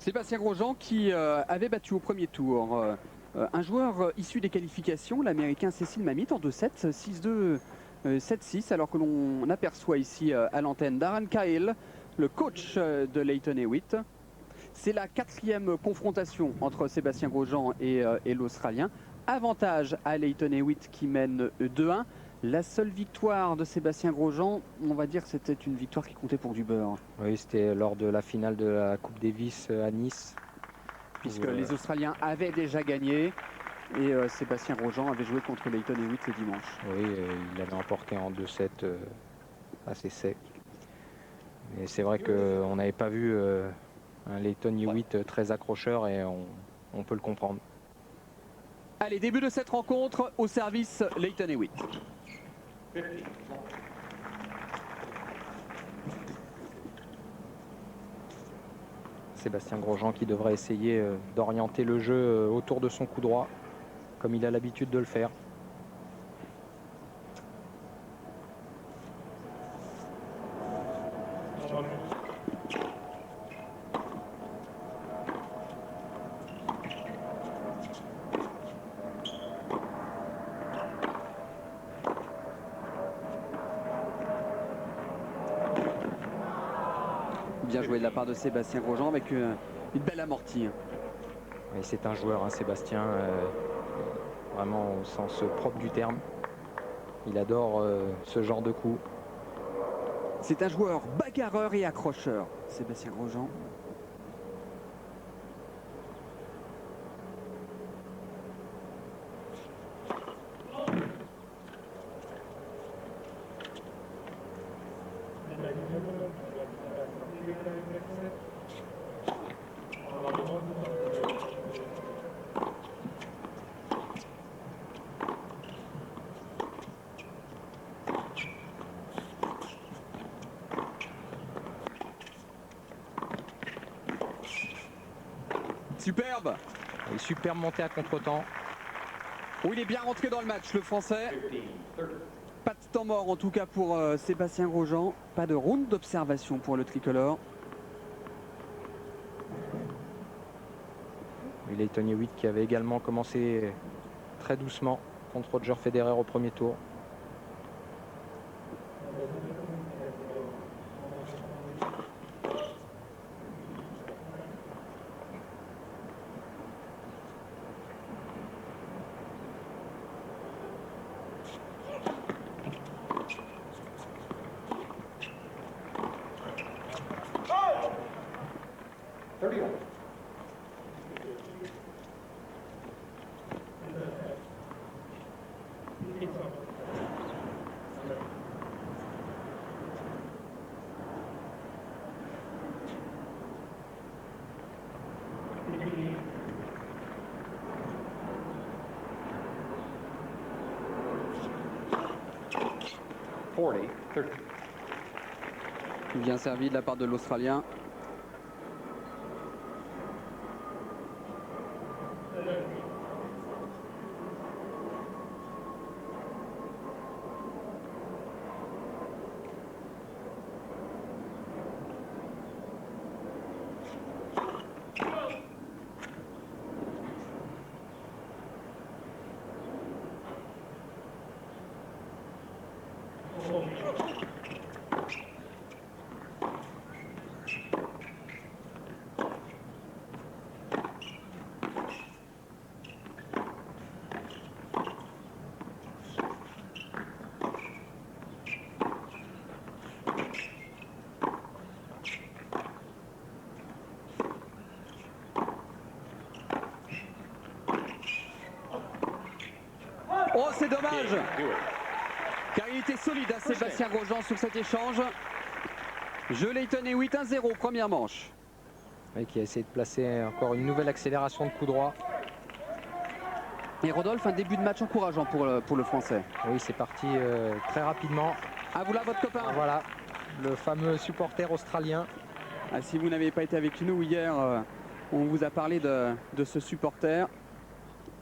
Sébastien Grosjean qui avait battu au premier tour un joueur issu des qualifications, l'américain Cécile Mamit en 2-7, 6-2, 7-6, alors que l'on aperçoit ici à l'antenne Darren Cahill, le coach de Lleyton Hewitt. C'est la 4e confrontation entre Sébastien Grosjean et l'Australien. Avantage à Lleyton Hewitt qui mène 2-1. La seule victoire de Sébastien Grosjean, on va dire que c'était une victoire qui comptait pour du beurre. Oui, c'était lors de la finale de la Coupe Davis à Nice. Puisque les Australiens avaient déjà gagné et Sébastien Grosjean avait joué contre Lleyton Hewitt le dimanche. Oui, il avait emporté en 2-7 assez sec. Mais c'est vrai qu'on n'avait pas vu un Lleyton Hewitt très accrocheur et on peut le comprendre. Allez, début de cette rencontre au service Lleyton Hewitt. Sébastien Grosjean qui devrait essayer d'orienter le jeu autour de son coup droit, comme il a l'habitude de le faire. Bien joué de la part de Sébastien Grosjean avec une belle amortie. Et c'est un joueur, hein, Sébastien, vraiment au sens propre du terme. Il adore ce genre de coup. C'est un joueur bagarreur et accrocheur, Sébastien Grosjean. Superbe. Et superbe montée à contre-temps. Oh, il est bien rentré dans le match, le Français. Pas de temps mort en tout cas pour Sébastien Grosjean. Pas de round d'observation pour le tricolore. Et Lleyton Hewitt qui avait également commencé très doucement contre Roger Federer au premier tour. Bien servi de la part de l'Australien. Oh, c'est dommage, car il était solide, hein, Sébastien Grosjean, sur cet échange. Jeu Lleyton Hewitt 1-0, première manche. Et qui a essayé de placer encore une nouvelle accélération de coup droit. Et Rodolphe, un début de match encourageant pour le Français. Oui, c'est parti très rapidement. Ah, vous là, votre copain. Voilà, le fameux supporter australien. Ah, si vous n'avez pas été avec nous hier, on vous a parlé de ce supporter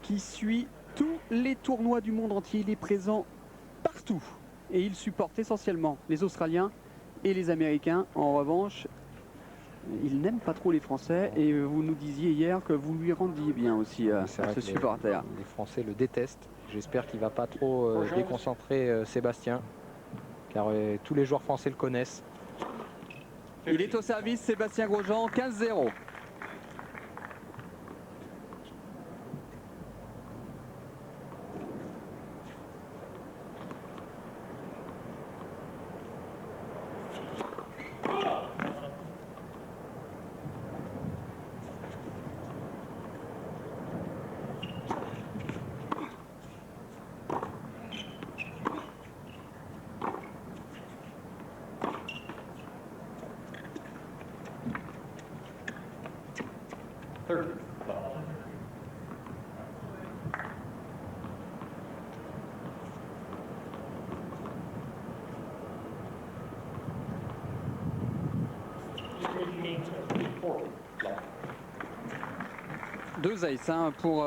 qui suit tous les tournois du monde entier. Il est présent partout et il supporte essentiellement les Australiens et les Américains. En revanche, il n'aime pas trop les Français et vous nous disiez hier que vous lui rendiez bien aussi à C'est vrai ce que supporter. les Français le détestent. J'espère qu'il ne va pas trop déconcentrer Sébastien, car tous les joueurs français le connaissent. Il est au service, Sébastien Grosjean, 15-0. Deux aces hein, pour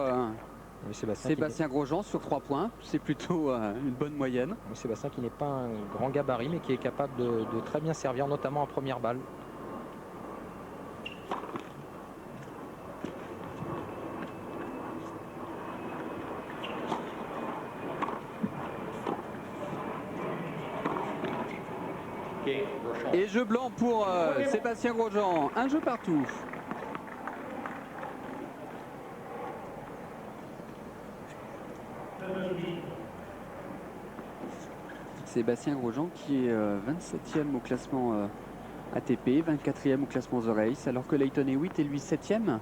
Oui, Sébastien Grosjean sur 3 points. C'est plutôt une bonne moyenne. Sébastien qui n'est pas un grand gabarit, mais qui est capable de très bien servir, notamment en première balle. Et jeu blanc pour Sébastien Grosjean. Un jeu partout. Sébastien Grosjean qui est 27e au classement ATP, 24e au classement The Race, alors que Lleyton Hewitt est lui 7e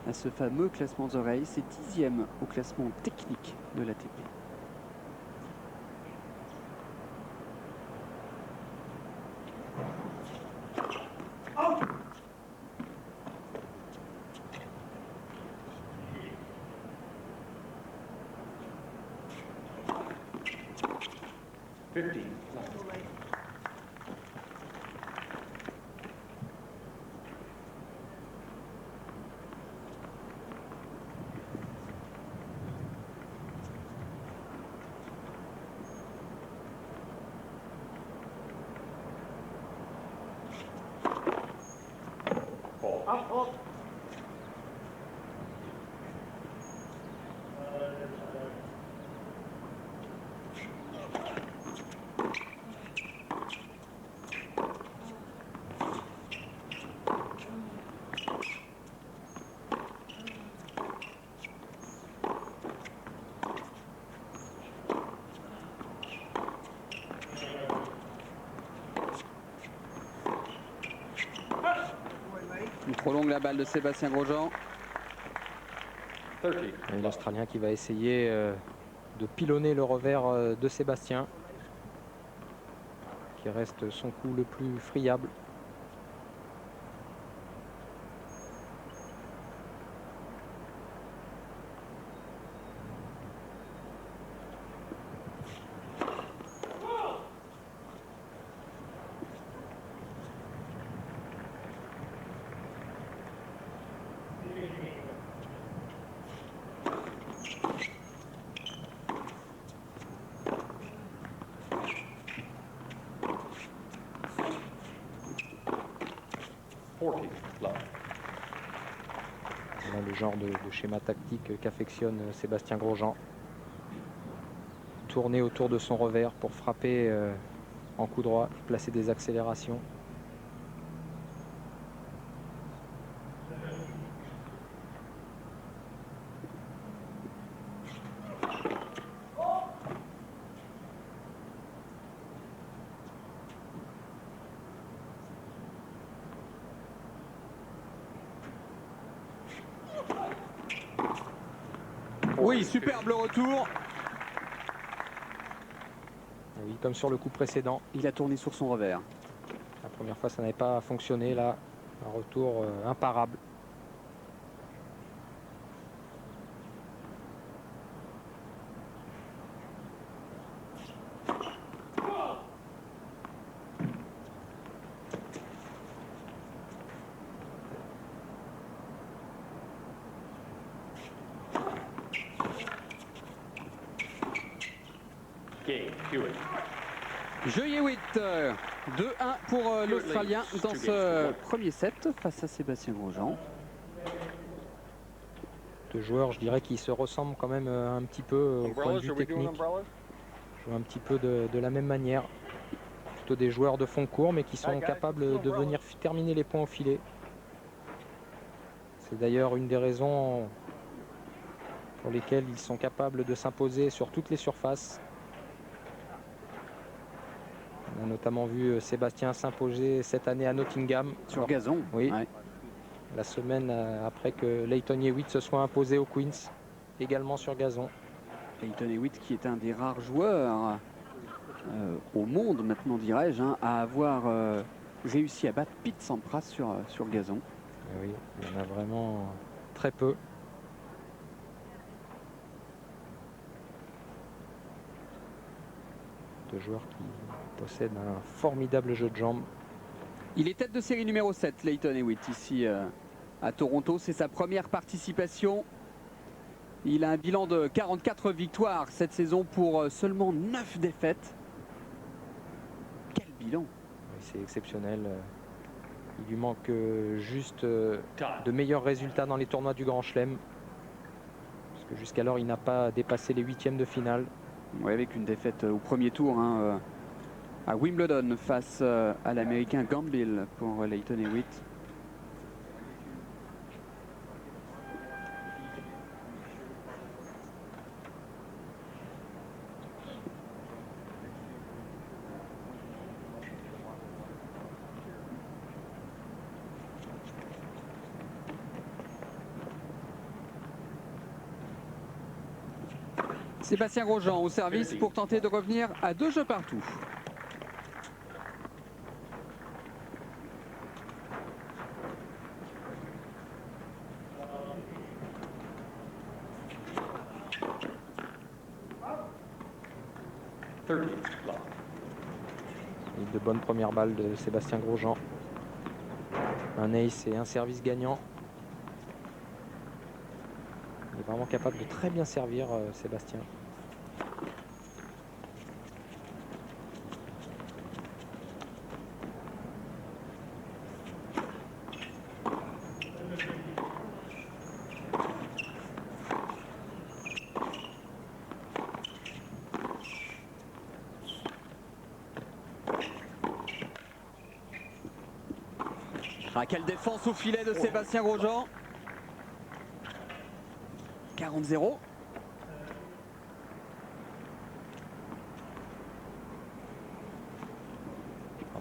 à ce fameux classement The Race et 10e au classement technique de l'ATP. Il prolonge la balle de Sébastien Grosjean. L'Australien qui va essayer de pilonner le revers de Sébastien, qui reste son coup le plus friable. Voilà le genre de schéma tactique qu'affectionne Sébastien Grosjean. Tourner autour de son revers pour frapper en coup droit, placer des accélérations. Oui, superbe le retour. Oui, comme sur le coup précédent. Il a tourné sur son revers. La première fois, ça n'avait pas fonctionné. Là, un retour imparable. Jeu Hewitt 2-1 pour l'Australien dans ce premier set face à Sébastien Grosjean. Deux joueurs, je dirais, qui se ressemblent quand même un petit peu au point de vue technique. Jouent un petit peu de la même manière. Plutôt des joueurs de fond court, mais qui sont capables de venir terminer les points au filet. C'est d'ailleurs une des raisons pour lesquelles ils sont capables de s'imposer sur toutes les surfaces. On a notamment vu Sébastien s'imposer cette année à Nottingham. Sur gazon. Oui. Ouais. La semaine après que Lleyton Hewitt se soit imposé au Queens, également sur gazon. Lleyton Hewitt qui est un des rares joueurs au monde, maintenant dirais-je, hein, à avoir réussi à battre Pete Sampras sur gazon. Et oui, il y en a vraiment très peu. Deux joueurs qui possèdent un formidable jeu de jambes. Il est tête de série numéro 7, Lleyton Hewitt, ici à Toronto. C'est sa première participation. Il a un bilan de 44 victoires cette saison pour seulement 9 défaites. Quel bilan! Oui, c'est exceptionnel. Il lui manque juste de meilleurs résultats dans les tournois du Grand Chelem. Parce que jusqu'alors, il n'a pas dépassé les huitièmes de finale. Oui, avec une défaite au premier tour hein, à Wimbledon face à l'Américain Gambill pour Lleyton Hewitt. Sébastien Grosjean au service pour tenter de revenir à 2 jeux partout. Et de bonnes premières balles de Sébastien Grosjean. Un ace et un service gagnant. Il est vraiment capable de très bien servir Sébastien. Ah, quelle défense au filet de Sébastien Grosjean. 40-0.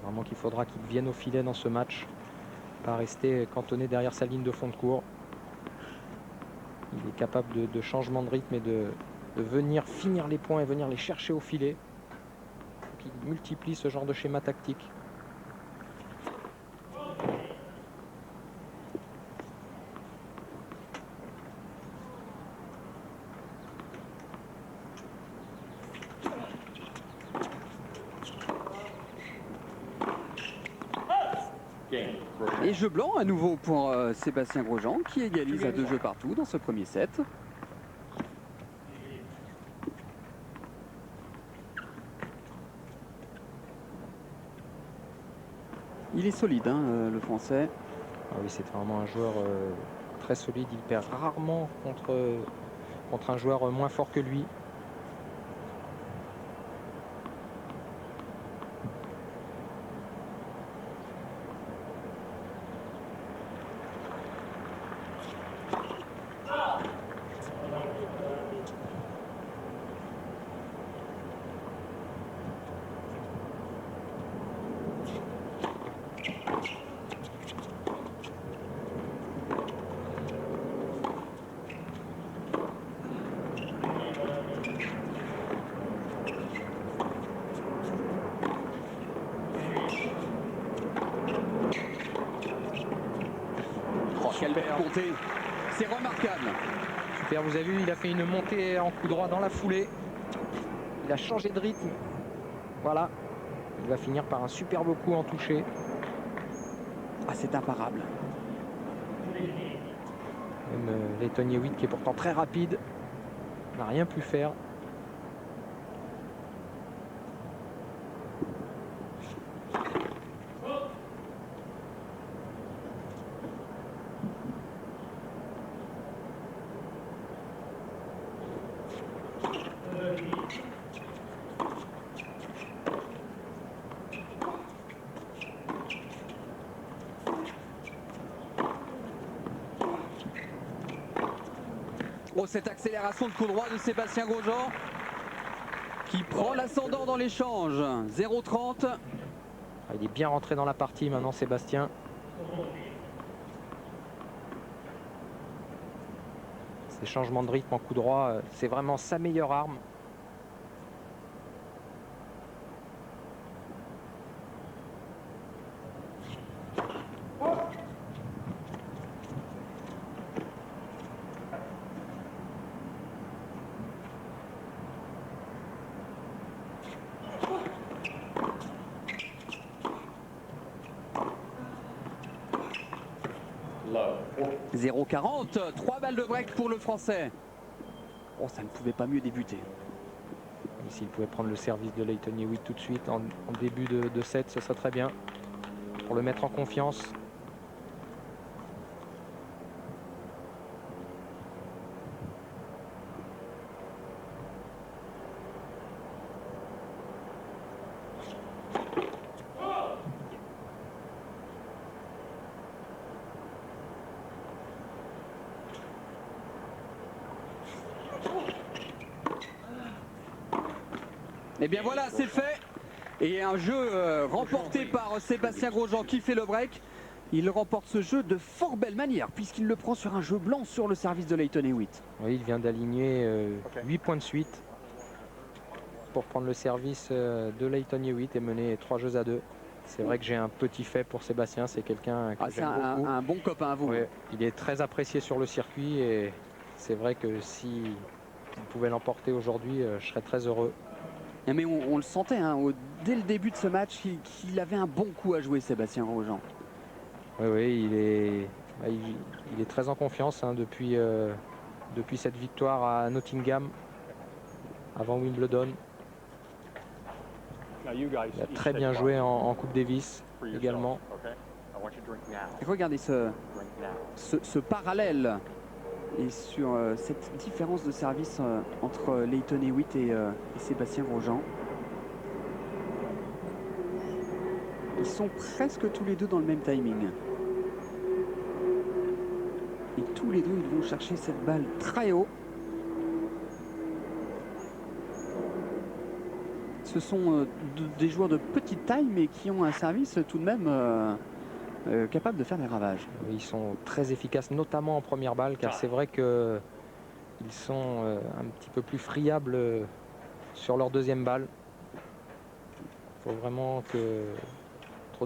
Vraiment qu'il faudra qu'il vienne au filet dans ce match. Pas rester cantonné derrière sa ligne de fond de cours. Il est capable de changement de rythme et de venir finir les points et venir les chercher au filet. Il multiplie ce genre de schéma tactique. Et jeu blanc à nouveau pour Sébastien Grosjean qui égalise à 2 jeux partout dans ce premier set. Il est solide hein, le français. Ah oui, c'est vraiment un joueur très solide. Il perd rarement contre un joueur moins fort que lui. Quelle belle montée, c'est remarquable. Super, vous avez vu, il a fait une montée en coup droit dans la foulée. Il a changé de rythme. Voilà, il va finir par un superbe coup en toucher. Ah, c'est imparable. Même Lleyton Hewitt qui est pourtant très rapide n'a rien pu faire. Oh, cette accélération de coup droit de Sébastien Grosjean qui prend l'ascendant dans l'échange. 0,30. Il est bien rentré dans la partie maintenant, Sébastien. Ces changements de rythme en coup droit, c'est vraiment sa meilleure arme. Low. 0,40. 3 balles de break pour le Français. Oh, ça ne pouvait pas mieux débuter. S'il pouvait prendre le service de Lleyton Hewitt tout de suite en début de set, ce serait très bien pour le mettre en confiance. Et bien voilà, c'est fait. Et un jeu remporté par Sébastien Grosjean qui fait le break. Il remporte ce jeu de fort belle manière puisqu'il le prend sur un jeu blanc sur le service de Lleyton Hewitt. Oui, il vient d'aligner 8 points de suite pour prendre le service de Lleyton Hewitt et mener 3 jeux à 2. C'est vrai que j'ai un petit fait pour Sébastien, c'est quelqu'un que c'est j'aime beaucoup. un bon copain à vous. Ouais, il est très apprécié sur le circuit et c'est vrai que si il pouvait l'emporter aujourd'hui, je serais très heureux. Mais on le sentait, hein, dès le début de ce match, qu'il avait un bon coup à jouer, Sébastien Grosjean. Oui, il est très en confiance hein, depuis cette victoire à Nottingham, avant Wimbledon. Il a très bien joué en Coupe Davis également. Et regardez ce parallèle et sur cette différence de service entre Lleyton Hewitt et Sébastien Grosjean. Ils sont presque tous les deux dans le même timing. Et tous les deux, ils vont chercher cette balle très haut. Ce sont des joueurs de petite taille, mais qui ont un service tout de même capable de faire des ravages. Ils sont très efficaces, notamment en première balle, car c'est vrai qu'ils sont un petit peu plus friables sur leur deuxième balle. Il faut vraiment que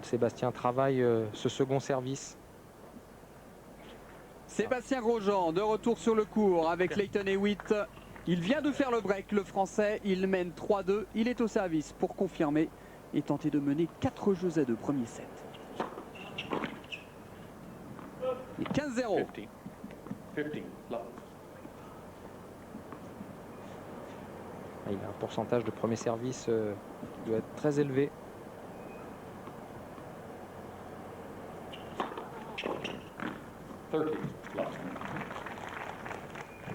Sébastien travaille ce second service. Sébastien Grosjean de retour sur le court avec Lleyton Hewitt. Il vient de faire le break, le Français. Il mène 3-2. Il est au service pour confirmer et tenter de mener 4 jeux à 2, premier set. Et 15-0. Il a un pourcentage de premier service qui doit être très élevé.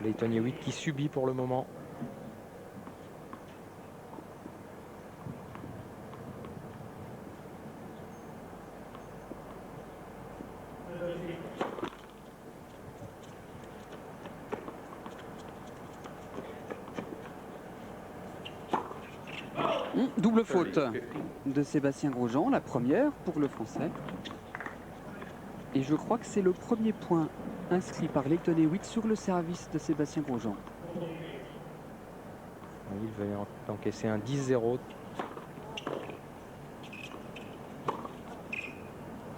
Lleyton Hewitt qui subit pour le moment. Double faute de Sébastien Grosjean, la première pour le Français. Et je crois que c'est le premier point inscrit par Lleyton Hewitt sur le service de Sébastien Grosjean. Il veut encaisser un 10-0.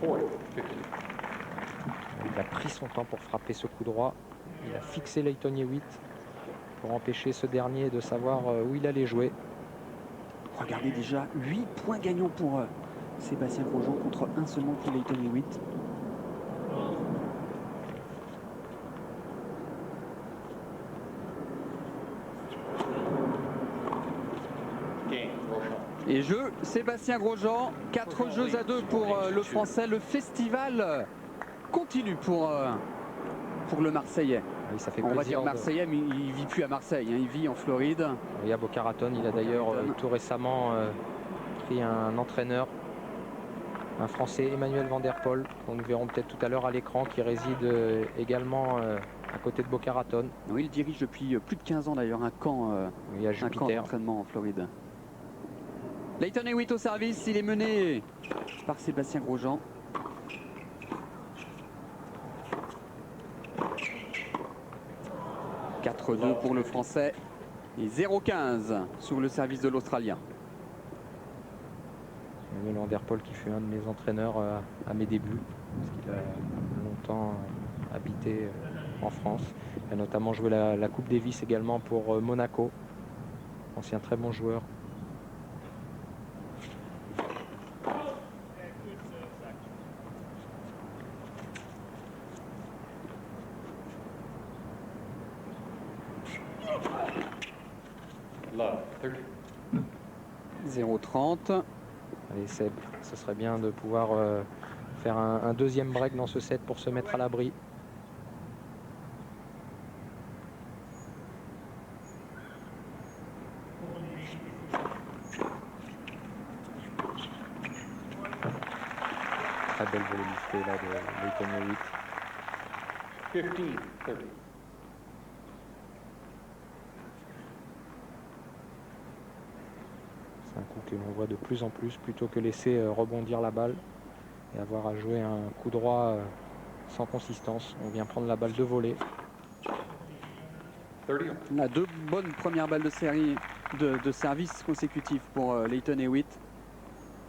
Il a pris son temps pour frapper ce coup droit. Il a fixé Lleyton Hewitt pour empêcher ce dernier de savoir où il allait jouer. Regardez déjà 8 points gagnants pour Sébastien Grosjean contre un seulement pour Lleyton Hewitt. Et jeu, Sébastien Grosjean, 4 jeux à 2 pour le Français. Le festival continue pour le Marseillais. Oui, ça fait On va dire Marseillais, mais il ne vit plus à Marseille, hein, il vit en Floride. Oui, à Boca Raton, il a d'ailleurs tout récemment pris un entraîneur, un Français, Emmanuel Van Der Poel, qu'on nous verrons peut-être tout à l'heure à l'écran, qui réside également à côté de Boca Raton. Oui, il dirige depuis plus de 15 ans d'ailleurs un camp d'entraînement en Floride. Lleyton Hewitt au service, il est mené par Sébastien Grosjean. « 4-2 pour le Français et 0-15 sur le service de l'Australien. » Emmanuel Van Der Poel qui fut un de mes entraîneurs à mes débuts, parce qu'il a longtemps habité en France. Il a notamment joué la Coupe Davis également pour Monaco. Ancien très bon joueur. Love, 0-30. Allez Seb, ce serait bien de pouvoir faire un deuxième break dans ce set pour se mettre à l'abri. Très belle volée liftée là de Lleyton Hewitt. 15-30. C'est un coup que l'on voit de plus en plus, plutôt que laisser rebondir la balle et avoir à jouer un coup droit sans consistance. On vient prendre la balle de volée. On a 2 bonnes premières balles de série de service consécutifs pour Lleyton Hewitt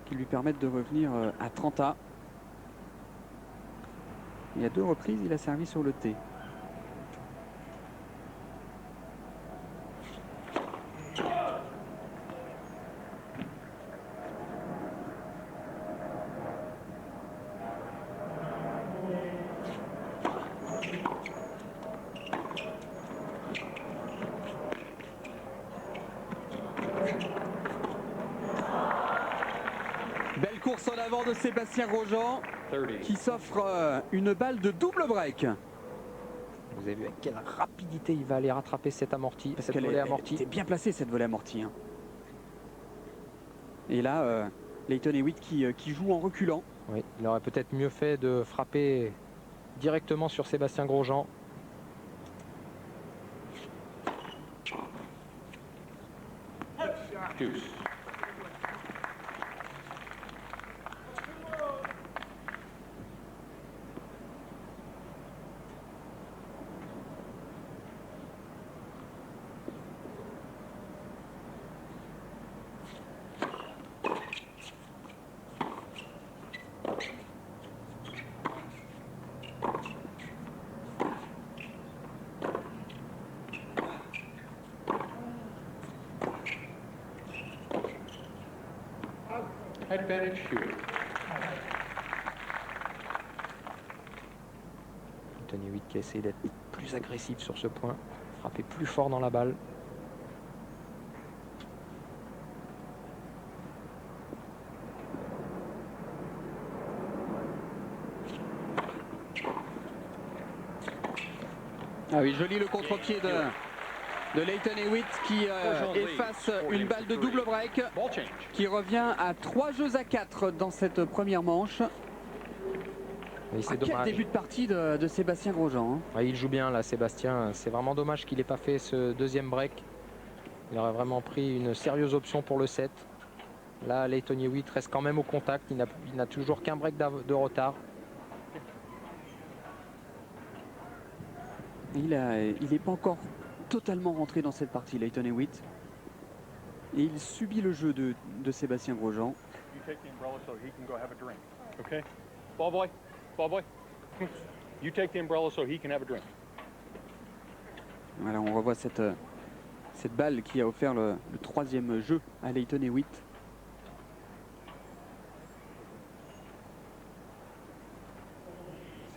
qui lui permettent de revenir à 30A. Et à 2 reprises, il a servi sur le T. Belle course en avant de Sébastien Grosjean qui s'offre une balle de double break. Vous avez vu avec quelle rapidité il va aller rattraper cette amortie, Parce cette qu'elle volée amortie. était bien placée cette volée amortie. Hein. Et là, Lleyton Hewitt qui joue en reculant. Oui, il aurait peut-être mieux fait de frapper directement sur Sébastien Grosjean. Deuce. Advantage shoot. Lleyton Hewitt qui essaie d'être plus agressif sur ce point, frapper plus fort dans la balle. Ah oui, joli le contre-pied de Lleyton Hewitt qui efface une balle de double break qui revient à 3 jeux à 4 dans cette première manche. Oui, c'est Quel dommage. début de partie de Sébastien Grosjean. Hein. Ouais, il joue bien là, Sébastien. C'est vraiment dommage qu'il n'ait pas fait ce deuxième break. Il aurait vraiment pris une sérieuse option pour le set. Là, Lleyton Hewitt reste quand même au contact. Il n'a toujours qu'un break de retard. Il n'est pas encore totalement rentré dans cette partie, Lleyton Hewitt. Et il subit le jeu de Sébastien Grosjean. You take the umbrella so he can go have a drink. Okay? Ball boy. Ball boy. You take the umbrella so he can have a drink. Voilà, on revoit cette balle qui a offert le troisième jeu à Lleyton Hewitt.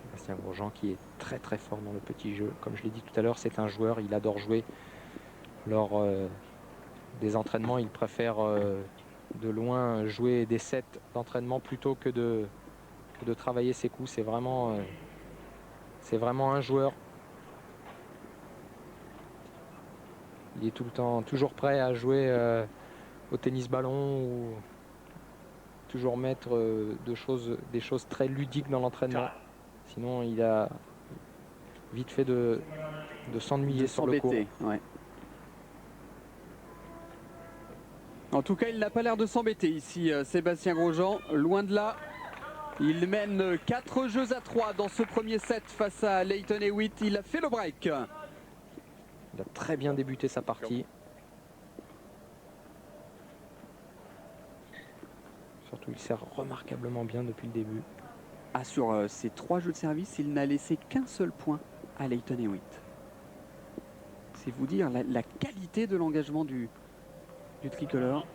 Sébastien Grosjean qui est très très fort dans le petit jeu. Comme je l'ai dit tout à l'heure, c'est un joueur, il adore jouer. Lors des entraînements, il préfère de loin jouer des sets d'entraînement plutôt que de travailler ses coups. C'est vraiment un joueur. Il est tout le temps toujours prêt à jouer au tennis ballon ou toujours mettre des choses très ludiques dans l'entraînement. Sinon, il vite fait de s'ennuyer sur le court. Ouais. En tout cas, il n'a pas l'air de s'embêter ici, Sébastien Grosjean. Loin de là. Il mène 4 jeux à 3 dans ce premier set face à Lleyton Hewitt. Il a fait le break. Il a très bien débuté sa partie. Surtout, il sert remarquablement bien depuis le début. Ah, sur ces 3 jeux de service, il n'a laissé qu'un seul point à Lleyton Hewitt. C'est vous dire la qualité de l'engagement du tricolore.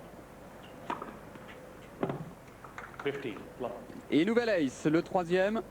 50, love. Et nouvelle ace, le 3e.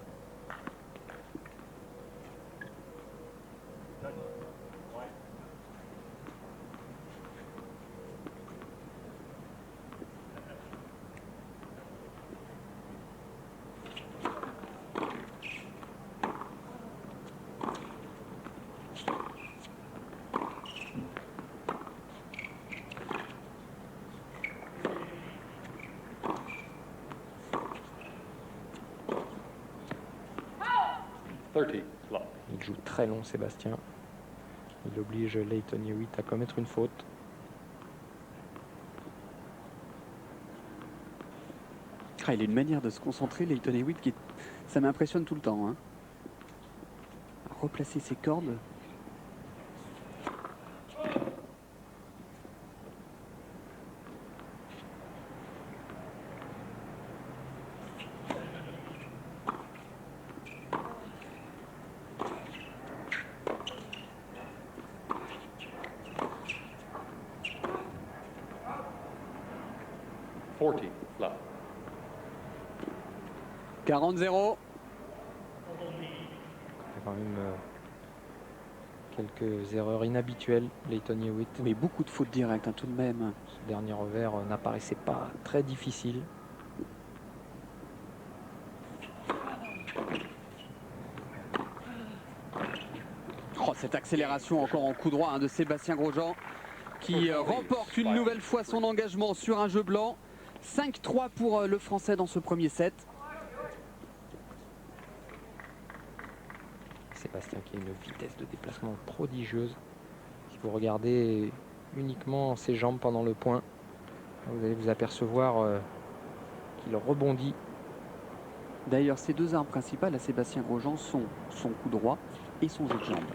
Il joue très long, Sébastien. Il oblige Lleyton Hewitt à commettre une faute. Ah, il a une manière de se concentrer, Lleyton Hewitt, qui ça m'impressionne tout le temps. Hein. À replacer ses cordes. Love. 40-0. Il y a quand même quelques erreurs inhabituelles, Lleyton Hewitt. Mais beaucoup de fautes directes, hein, tout de même. Ce dernier revers n'apparaissait pas très difficile. Oh, cette accélération encore en coup droit, hein, de Sébastien Grosjean, qui remporte une nouvelle fois son engagement sur un jeu blanc. 5-3 pour le Français dans ce premier set. Sébastien qui a une vitesse de déplacement prodigieuse. Si vous regardez uniquement ses jambes pendant le point, vous allez vous apercevoir qu'il rebondit. D'ailleurs, ses deux armes principales à Sébastien Grosjean sont son coup droit et son jeu de jambes.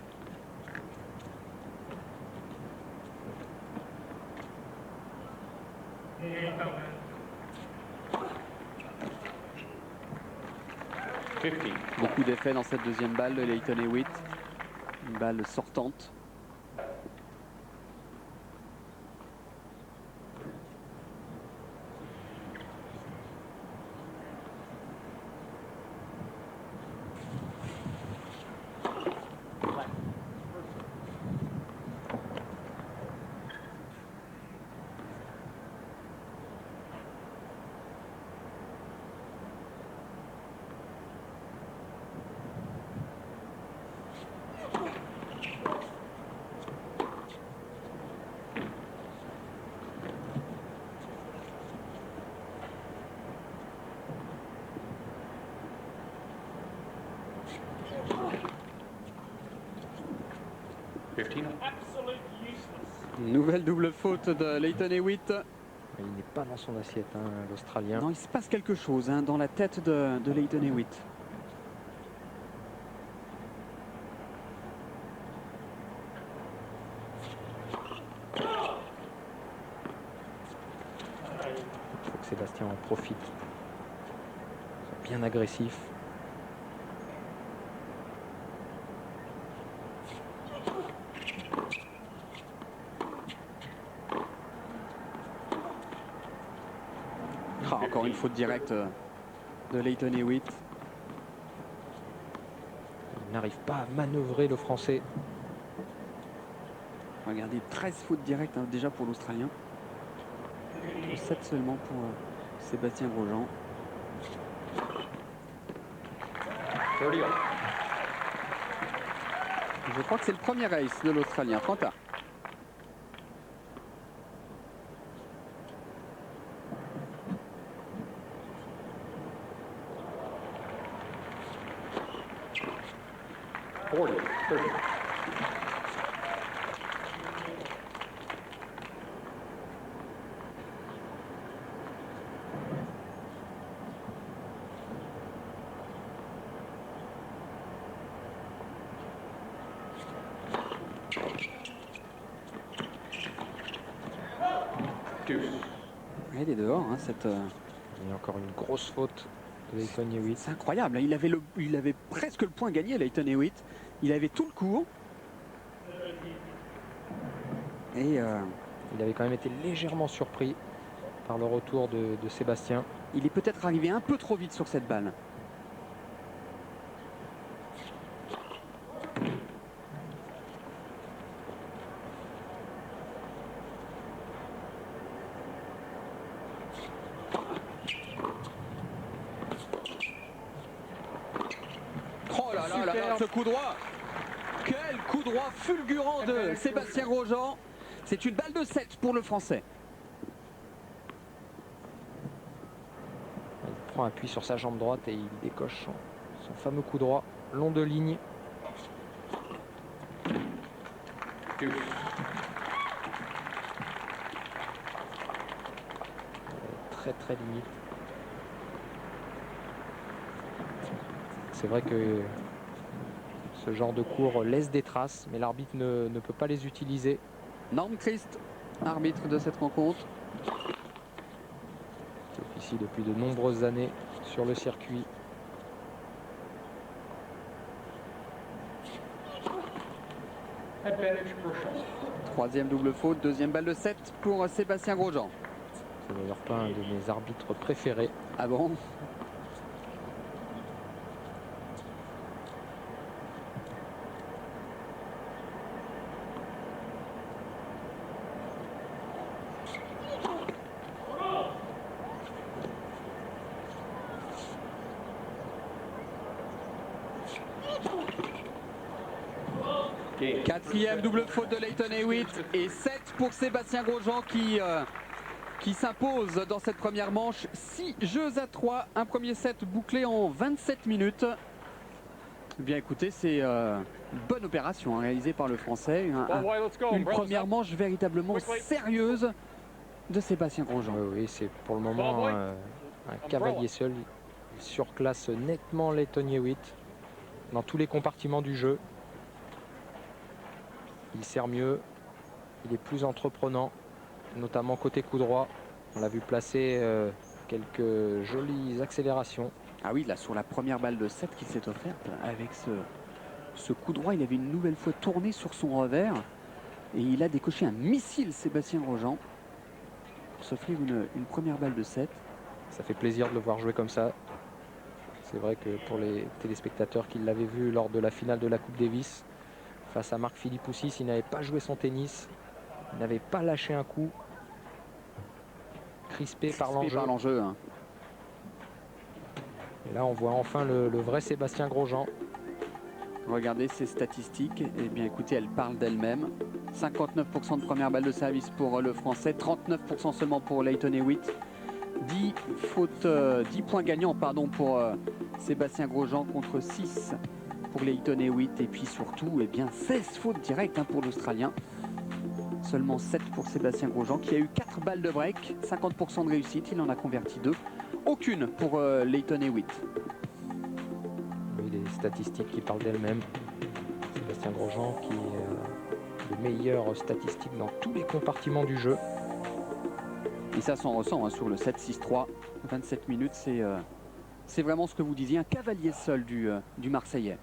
Beaucoup d'effets dans cette deuxième balle de Lleyton Hewitt. Une balle sortante. Nouvelle double faute de Lleyton Hewitt. Il n'est pas dans son assiette, hein, l'Australien. Non, il se passe quelque chose, hein, dans la tête de Lleyton Hewitt. Il faut que Sébastien en profite. Bien agressif. Ah, encore une faute directe de Lleyton Hewitt. Il n'arrive pas à manœuvrer le Français. Regardez, 13 fautes directes, hein, déjà pour l'Australien. 7 seulement pour Sébastien Grosjean. Je crois que c'est le premier race de l'Australien. 30 ans. Il est dehors, hein, cette... Il y a encore une grosse faute de Lleyton Hewitt. C'est incroyable, il avait presque le point gagné, Lleyton Hewitt. Il avait tout le cours. Et il avait quand même été légèrement surpris par le retour de Sébastien. Il est peut-être arrivé un peu trop vite sur cette balle. Oh là là là là, ce coup droit! Quel coup droit fulgurant de Sébastien Grosjean. C'est une balle de 7 pour le Français. Il prend appui sur sa jambe droite et il décoche son fameux coup droit long de ligne. Très très limite. C'est vrai que ce genre de cours laisse des traces, mais l'arbitre ne peut pas les utiliser. Norm Christ, arbitre de cette rencontre. Qui officie depuis de nombreuses années sur le circuit. Troisième double faute, deuxième balle de 7 pour Sébastien Grosjean. C'est d'ailleurs pas un de mes arbitres préférés. Ah bon? Quatrième double faute de Lleyton Hewitt et 7 pour Sébastien Grosjean qui s'impose dans cette première manche. 6 jeux à 3, un premier set bouclé en 27 minutes. Bien écoutez, c'est une bonne opération réalisée par le Français. Une première manche véritablement sérieuse de Sébastien Grosjean. Oui, c'est pour le moment un cavalier seul. Il surclasse nettement Lleyton Hewitt dans tous les compartiments du jeu. Il sert mieux, il est plus entreprenant, notamment côté coup droit. On l'a vu placer quelques jolies accélérations. Ah oui, là sur la première balle de 7 qu'il s'est offerte, avec ce coup droit, il avait une nouvelle fois tourné sur son revers. Et il a décoché un missile, Sébastien Grosjean, pour s'offrir une première balle de 7. Ça fait plaisir de le voir jouer comme ça. C'est vrai que pour les téléspectateurs qui l'avaient vu lors de la finale de la Coupe Davis, face à Marc Philippoussis, il n'avait pas joué son tennis, il n'avait pas lâché un coup, crispé par l'enjeu. Hein. Et là, on voit enfin le vrai Sébastien Grosjean. Regardez ces statistiques. Eh bien, écoutez, elles parlent d'elles-mêmes. 59% de première balle de service pour le Français, 39% seulement pour Lleyton Hewitt. 10 points gagnants pour Sébastien Grosjean contre 6 pour Lleyton Hewitt. Et puis surtout, eh bien, 16 fautes directes pour l'Australien. Seulement 7 pour Sébastien Grosjean qui a eu 4 balles de break, 50% de réussite, il en a converti 2. Aucune pour Lleyton Hewitt. Oui, les statistiques qui parlent d'elles-mêmes. Sébastien Grosjean qui a les meilleures statistiques dans tous les compartiments du jeu. Et ça s'en ressent sur le 7-6-3, 27 minutes, c'est vraiment ce que vous disiez, un cavalier seul du Marseillais.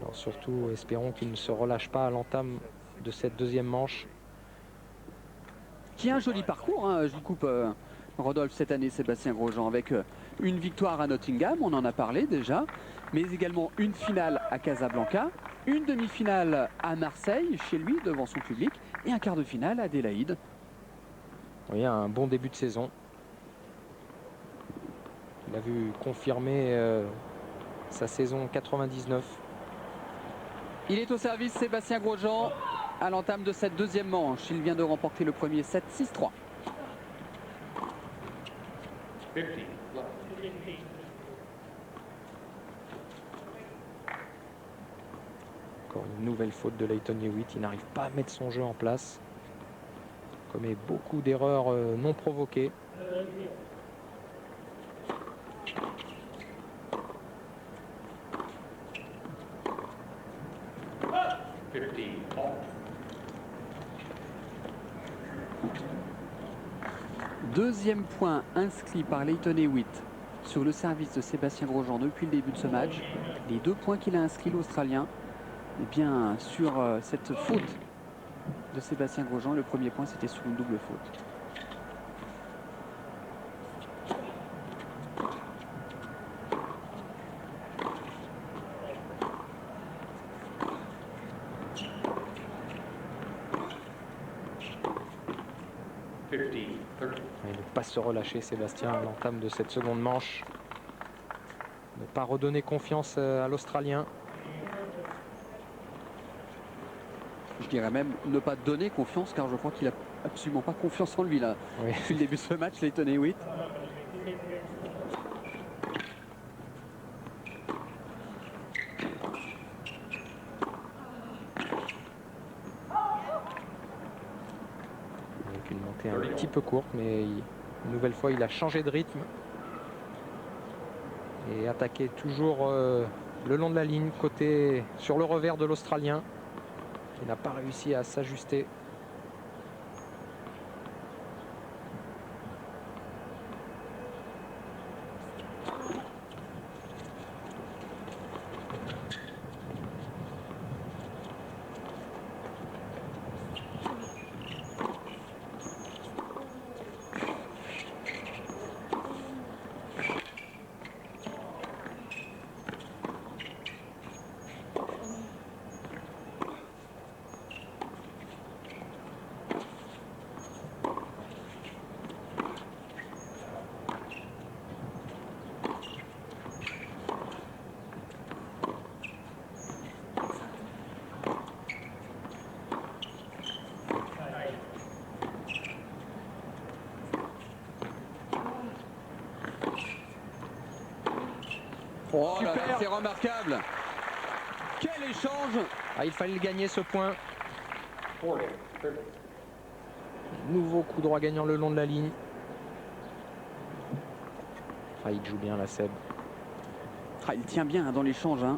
Alors surtout, espérons qu'il ne se relâche pas à l'entame de cette deuxième manche. Qui a un joli parcours, je vous coupe Rodolphe cette année, Sébastien Grosjean, avec une victoire à Nottingham, on en a parlé déjà, mais également une finale à Casablanca, une demi-finale à Marseille, chez lui, devant son public, et un quart de finale à Adélaïde. Oui, un bon début de saison. Il a vu confirmer sa saison 99. Il est au service, Sébastien Grosjean, à l'entame de cette deuxième manche. Il vient de remporter le premier set 6-3. Encore une nouvelle faute de Lleyton Hewitt. Il n'arrive pas à mettre son jeu en place. Il commet beaucoup d'erreurs non provoquées. Deuxième point inscrit par Lleyton Hewitt sur le service de Sébastien Grosjean depuis le début de ce match. Les 2 points qu'il a inscrits l'Australien, et bien sur cette faute de Sébastien Grosjean. Le premier point, c'était sur une double faute. Et ne pas se relâcher, Sébastien, à l'entame de cette seconde manche. Ne pas redonner confiance à l'Australien. Je dirais même ne pas donner confiance, car je crois qu'il n'a absolument pas confiance en lui là. Oui. Depuis le début de ce match, Lleyton Hewitt. Avec une montée un petit peu courte, mais une nouvelle fois, il a changé de rythme. Et attaqué toujours le long de la ligne, côté sur le revers de l'Australien, qui n'a pas réussi à s'ajuster. Oh là là, c'est remarquable. Quel échange! Ah, il fallait le gagner ce point. Nouveau coup droit gagnant le long de la ligne. Ah, il joue bien la Seb. Ah, il tient bien dans l'échange, hein,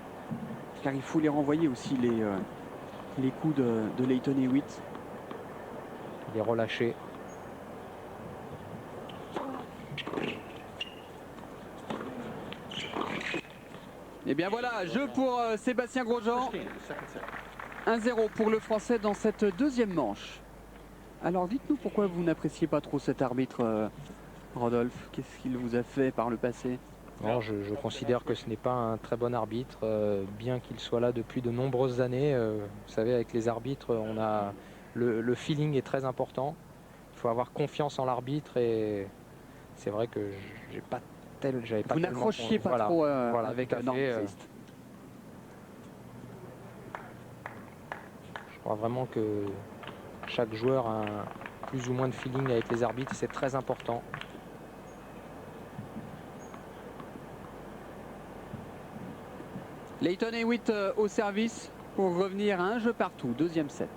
car il faut les renvoyer aussi les coups de Lleyton Hewitt. Il est relâché. Et bien voilà, jeu pour Sébastien Grosjean. 1-0 pour le Français dans cette deuxième manche. Alors dites-nous pourquoi vous n'appréciez pas trop cet arbitre, Rodolphe. Qu'est-ce qu'il vous a fait par le passé? Non, je considère que ce n'est pas un très bon arbitre, bien qu'il soit là depuis de nombreuses années. Vous savez, avec les arbitres, on a le feeling est très important. Il faut avoir confiance en l'arbitre et c'est vrai que j'avais pas Vous n'accrochiez pas voilà, trop voilà, avec tout à fait, Nordqvist. Je crois vraiment que chaque joueur a plus ou moins de feeling avec les arbitres, c'est très important. Lleyton Hewitt au service pour revenir à un jeu partout. Deuxième set.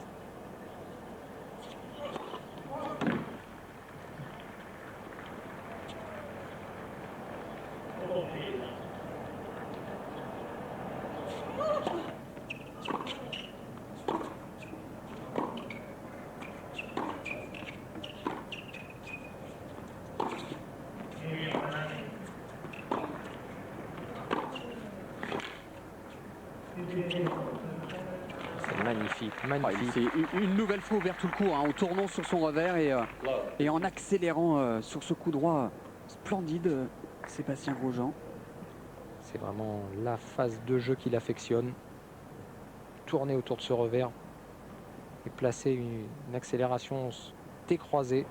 C'est magnifique, magnifique. C'est une nouvelle fois ouvert tout le court, hein, en tournant sur son revers et en accélérant sur ce coup droit splendide, Sébastien Grosjean. C'est vraiment la phase de jeu qu'il affectionne. Tourner autour de ce revers et placer une accélération décroisée.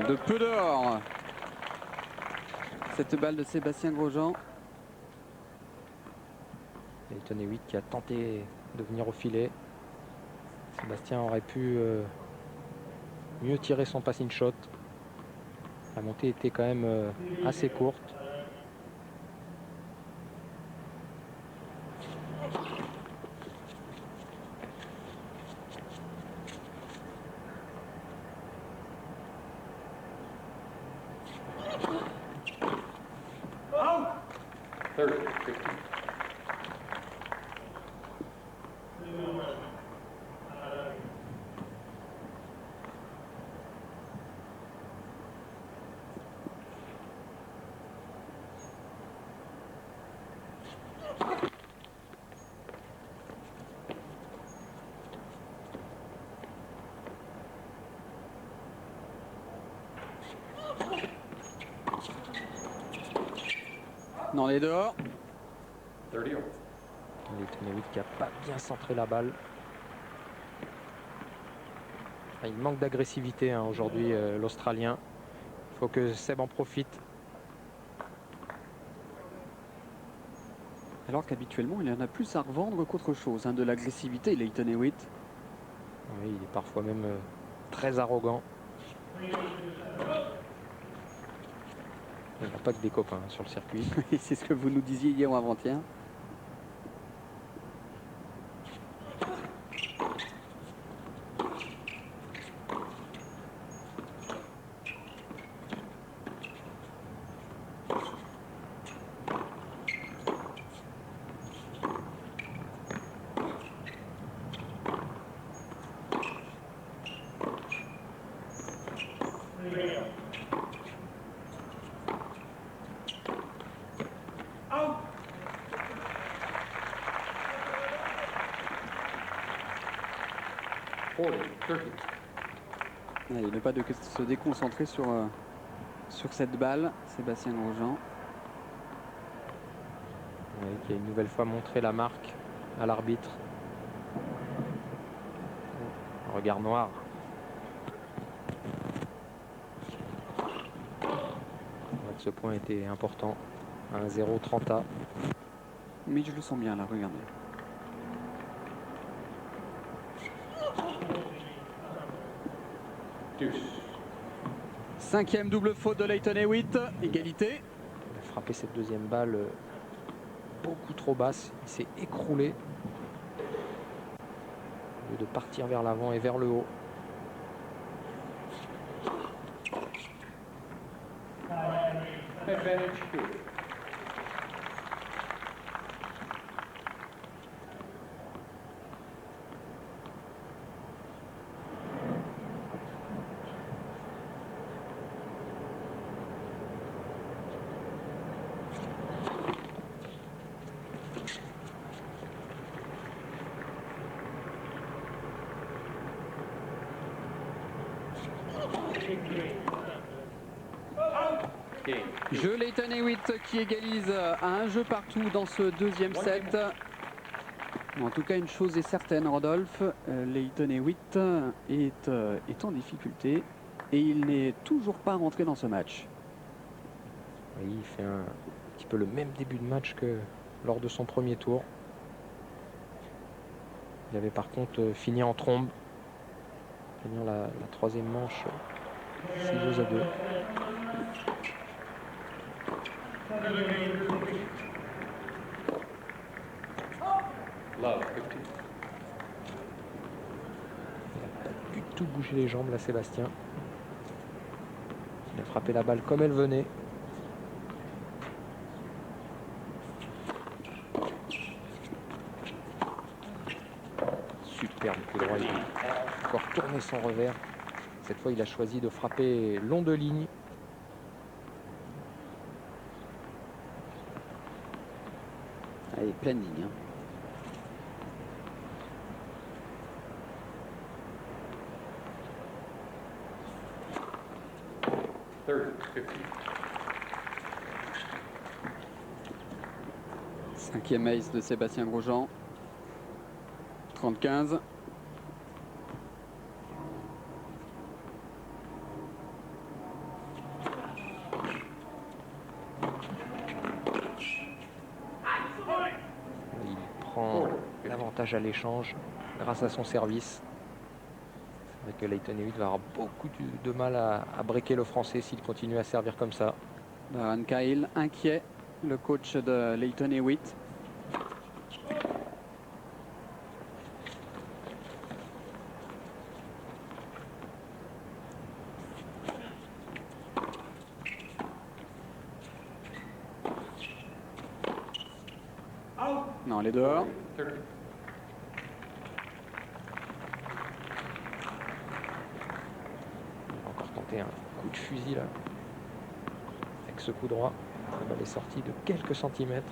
De peu dehors. Cette balle de Sébastien Grosjean. Lleyton Hewitt qui a tenté de venir au filet. Sébastien aurait pu mieux tirer son passing shot. La montée était quand même assez courte. Non, les dehors. Lleyton Hewitt qui n'a pas bien centré la balle. Il manque d'agressivité aujourd'hui, l'Australien. Il faut que Seb en profite. Alors qu'habituellement, il y en a plus à revendre qu'autre chose. De l'agressivité, Lleyton Hewitt. Oui, il est parfois même très arrogant. Il n'y a pas que des copains sur le circuit. C'est ce que vous nous disiez hier ou avant-hier. Il ne pas de se déconcentrer sur cette balle, Sébastien Grosjean. Oui, qui a une nouvelle fois montré la marque à l'arbitre. Regard noir. Ce point était important. 1-0 30A. Mais je le sens bien là, regardez. Cinquième double faute de Lleyton Hewitt, égalité. Il a frappé cette deuxième balle beaucoup trop basse. Il s'est écroulé. Au lieu de partir vers l'avant et vers le haut. Jeu Lleyton Hewitt qui égalise à un jeu partout dans ce deuxième set. En tout cas, une chose est certaine, Rodolphe, Lleyton Hewitt est en difficulté et il n'est toujours pas rentré dans ce match. Oui, il fait un petit peu le même début de match que lors de son premier tour. Il avait par contre fini en trombe, gagnant la troisième manche 6-2-2. Il n'a pas du tout bougé les jambes là, Sébastien. Il a frappé la balle comme elle venait. Superbe coup droit. Il a encore tourné son revers. Cette fois, il a choisi de frapper long de ligne. Allez, pleine ligne. Cinquième ace de Sébastien Grosjean. 30-15. avantage à l'échange grâce à son service. C'est vrai que Lleyton Hewitt va avoir beaucoup de mal à breaker le français s'il continue à servir comme ça. Darren Cahill inquiet, le coach de Lleyton Hewitt. Non, les dehors. Il va encore tenter un coup de fusil là. Avec ce coup droit, la balle est sortie de quelques centimètres.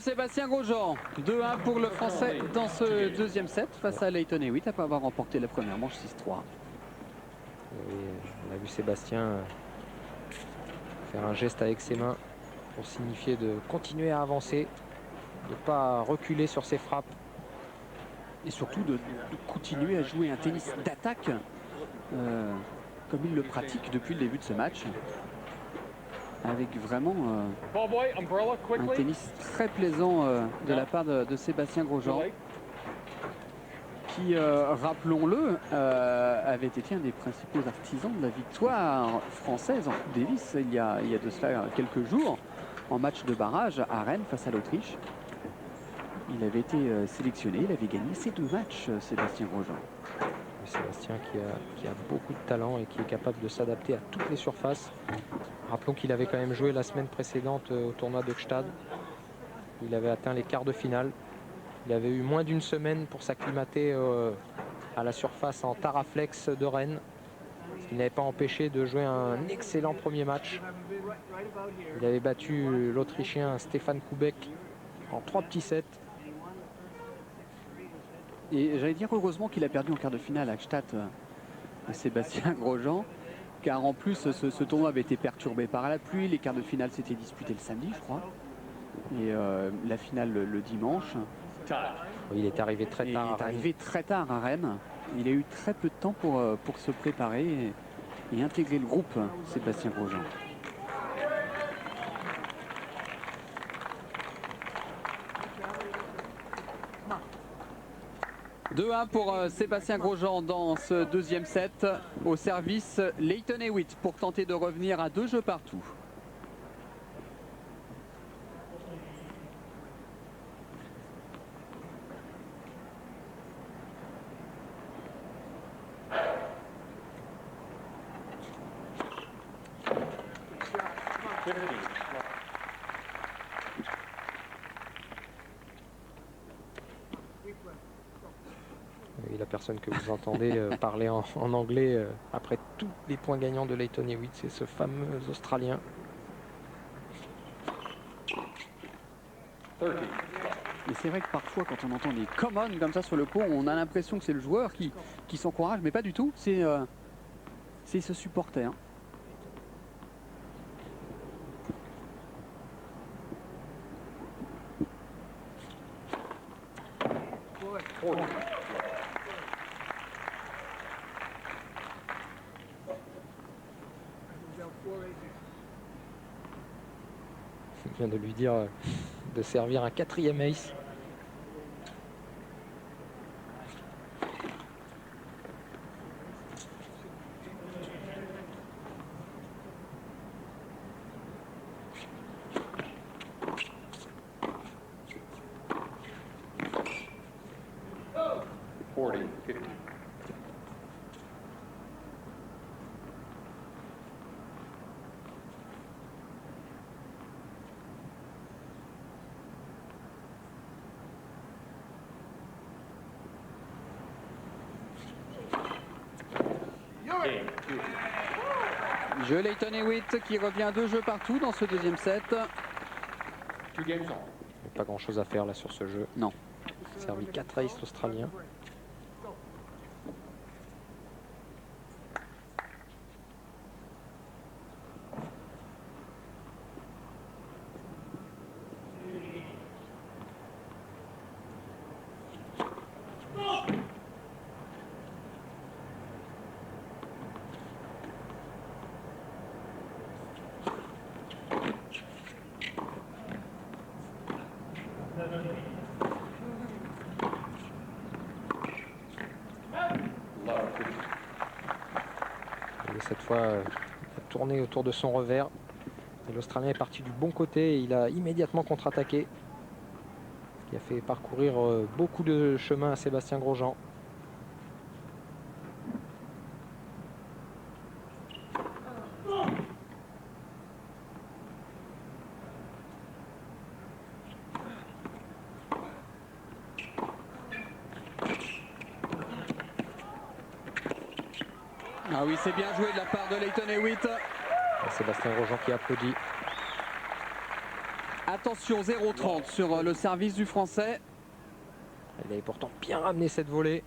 Sébastien Grosjean, 2-1 pour le Français dans ce deuxième set face à Lleyton Hewitt après avoir remporté la première manche 6-3. On a vu Sébastien faire un geste avec ses mains pour signifier de continuer à avancer, de ne pas reculer sur ses frappes. Et surtout de continuer à jouer un tennis d'attaque comme il le pratique depuis le début de ce match. Avec vraiment un tennis très plaisant de la part de Sébastien Grosjean, qui, rappelons-le, avait été un des principaux artisans de la victoire française en Coupe Davis il y a de cela quelques jours, en match de barrage à Rennes face à l'Autriche. Il avait été sélectionné, il avait gagné ces 2 matchs, Sébastien Grosjean. Sébastien qui a beaucoup de talent et qui est capable de s'adapter à toutes les surfaces. Rappelons qu'il avait quand même joué la semaine précédente au tournoi de Gstad. Il avait atteint les quarts de finale. Il avait eu moins d'une semaine pour s'acclimater à la surface en Taraflex de Rennes. Ce qui n'avait pas empêché de jouer un excellent premier match. Il avait battu l'Autrichien Stefan Kubek en 3 petits sets. Et j'allais dire heureusement qu'il a perdu en quart de finale à Gstad, Sébastien Grosjean, car en plus ce tournoi avait été perturbé par la pluie. Les quarts de finale s'étaient disputés le samedi, je crois, et la finale le dimanche. Il est arrivé très tard. Il est arrivé très tard à Rennes. Il a eu très peu de temps pour se préparer et intégrer le groupe, Sébastien Grosjean. 2-1 pour Sébastien Grosjean dans ce deuxième set. Au service, Lleyton Hewitt pour tenter de revenir à 2 jeux partout. Et la personne que vous entendez parler en anglais après tous les points gagnants de Lleyton Hewitt, c'est ce fameux Australien. Et c'est vrai que parfois quand on entend des common comme ça sur le court, on a l'impression que c'est le joueur qui s'encourage, mais pas du tout, c'est ce supporter. Il vient de lui dire de servir un 4e ace. Jeu Lleyton Hewitt qui revient 2 jeux partout dans ce deuxième set. Il n'y a pas grand chose à faire là sur ce jeu. Non. Servi 4 aces l'Australien. cette fois, il a tourné autour de son revers. Et l'Australien est parti du bon côté et il a immédiatement contre-attaqué. Ce qui a fait parcourir beaucoup de chemin à Sébastien Grosjean. Ah oui, c'est bien joué de la part de Lleyton Hewitt. Et Sébastien Grosjean qui applaudit. Attention, 0,30 sur le service du Français. Il avait pourtant bien ramené cette volée.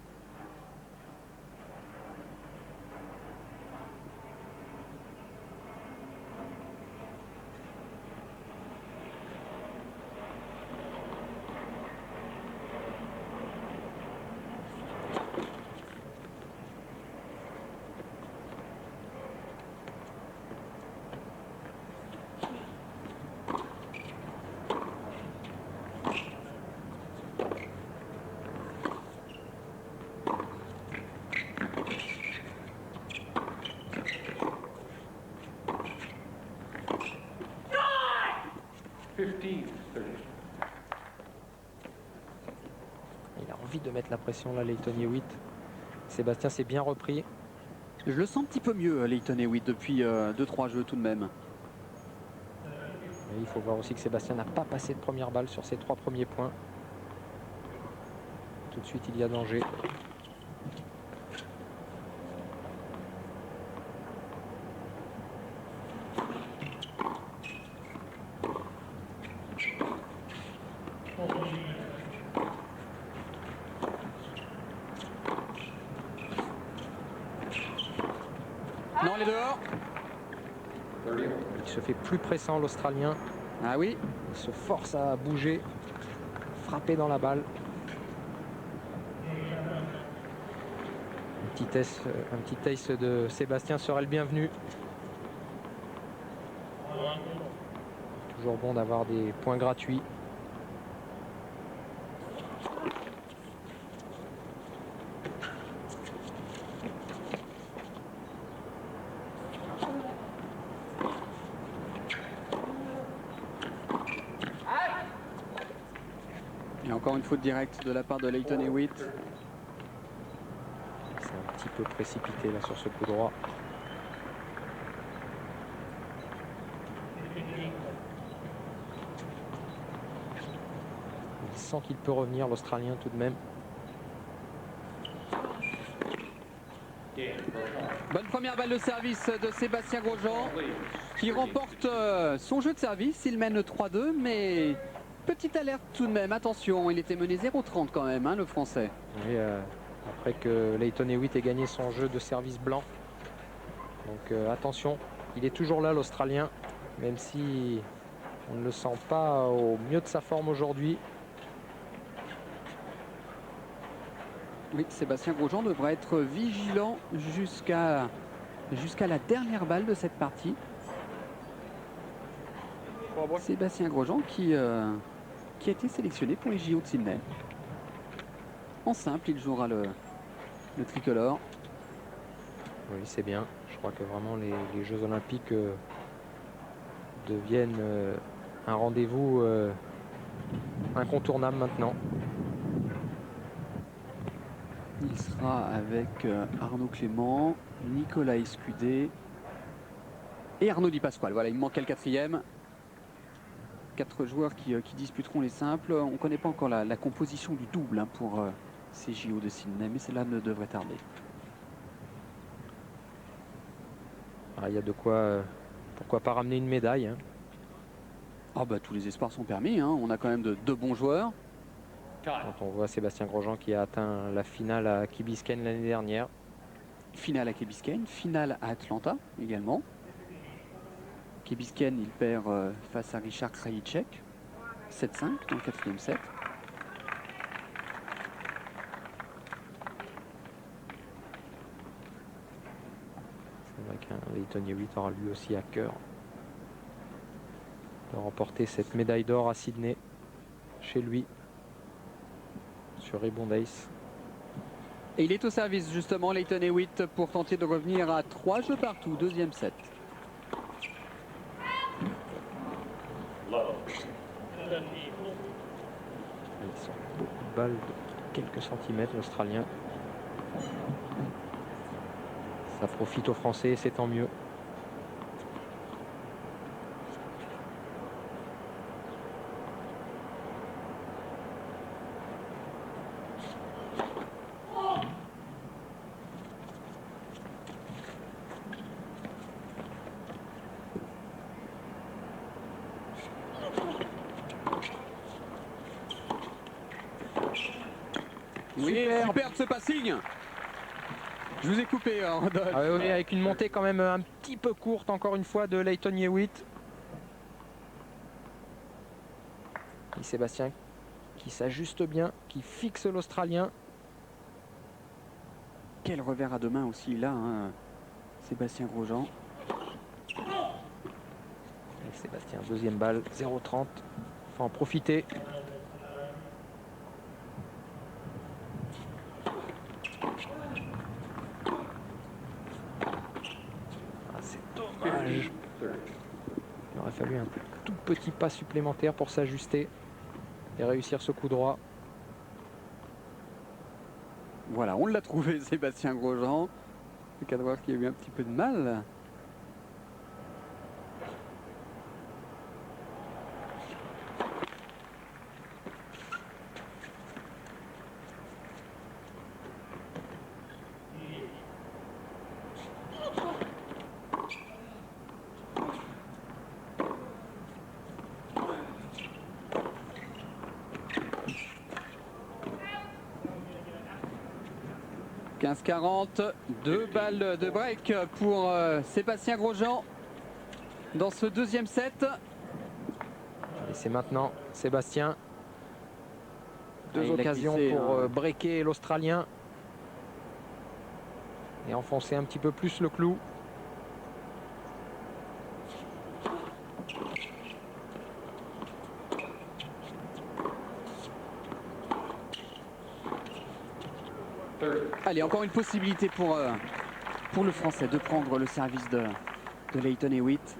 Il a envie de mettre la pression là, Lleyton Hewitt. Sébastien s'est bien repris. Je le sens un petit peu mieux, Lleyton Hewitt, depuis 2-3 jeux tout de même. Et il faut voir aussi que Sébastien n'a pas passé de première balle sur ses 3 premiers points. Tout de suite, il y a danger. Non, il est dehors. Il se fait plus pressant, l'Australien. Ah oui. Il se force à bouger, frapper dans la balle. Un petit ace de Sébastien serait le bienvenu. Toujours bon d'avoir des points gratuits. Et encore une faute directe de la part de Lleyton Hewitt. C'est un petit peu précipité là sur ce coup droit. Il sent qu'il peut revenir, l'Australien, tout de même. Bonne première balle de service de Sébastien Grosjean qui remporte son jeu de service. Il mène 3-2, mais petite alerte tout de même. Attention, il était mené 0,30 quand même, hein, le Français. Oui, après que Lleyton Hewitt ait gagné son jeu de service blanc. Donc attention, il est toujours là, l'Australien, même si on ne le sent pas au mieux de sa forme aujourd'hui. Oui, Sébastien Grosjean devrait être vigilant jusqu'à la dernière balle de cette partie. Sébastien Grosjean qui a été sélectionné pour les JO de Sydney. En simple, il jouera le tricolore. Oui, c'est bien. Je crois que vraiment les Jeux Olympiques deviennent un rendez-vous incontournable maintenant. Il sera avec Arnaud Clément, Nicolas Escudé et Arnaud Di Pasquale. Voilà, il me manquait le 4e. 4 joueurs qui disputeront les simples. On ne connaît pas encore la composition du double, hein, pour ces JO de Sydney, mais cela ne devrait tarder. Ah, il y a de quoi, pourquoi pas ramener une médaille, hein. Oh bah, tous les espoirs sont permis, hein. On a quand même de bons joueurs. Quand on voit Sébastien Grosjean qui a atteint la finale à Key Biscayne l'année dernière. Finale à Key Biscayne, finale à Atlanta également. Key Biscayne, il perd face à Richard Krajicek, 7-5 dans le 4e set. C'est vrai qu'un Lleyton Hewitt aura lui aussi à cœur de remporter cette médaille d'or à Sydney, chez lui, sur Rebond Ace. Et il est au service justement, Lleyton Hewitt, pour tenter de revenir à 3 jeux partout, deuxième set. Ils sont beaucoup de balles de quelques centimètres, l'Australien. Ça profite aux Français, c'est tant mieux. Oui, superbe ce passing. Je vous ai coupé, hein, Rodolphe. Ah oui, avec une montée quand même un petit peu courte, encore une fois, de Lleyton Hewitt. Et Sébastien qui s'ajuste bien, qui fixe l'Australien. Quel revers à deux mains aussi là, hein, Sébastien Grosjean. Et Sébastien, deuxième balle, 0,30. Faut en profiter. C'est dommage. Il aurait fallu un tout petit pas supplémentaire pour s'ajuster et réussir ce coup droit. Voilà, on l'a trouvé, Sébastien Grosjean. Le cadreur qui a eu un petit peu de mal. « 15-40, 2 balles de break pour Sébastien Grosjean dans ce deuxième set. » Et c'est maintenant Sébastien. Deux il a occasions glissé, pour hein. breaker l'Australien et enfoncer un petit peu plus le clou. Allez, encore une possibilité pour le Français de prendre le service de Lleyton Hewitt.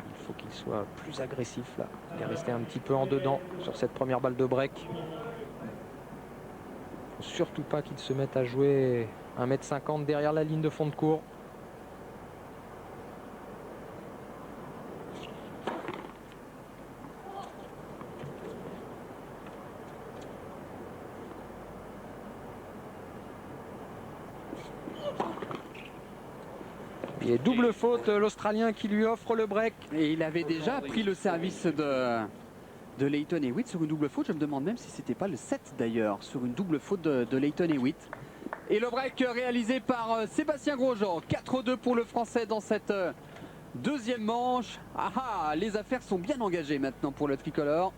Il faut qu'il soit plus agressif là. Il est resté un petit peu en dedans sur cette première balle de break. Il ne faut surtout pas qu'il se mette à jouer 1,50 m derrière la ligne de fond de cours. Et double faute, l'Australien qui lui offre le break. Et il avait déjà pris le service de Lleyton Hewitt sur une double faute. Je me demande même si c'était pas le 7 d'ailleurs, sur une double faute de Lleyton Hewitt. Et le break réalisé par Sébastien Grosjean. 4-2 pour le Français dans cette deuxième manche. Ah ah, les affaires sont bien engagées maintenant pour le tricolore.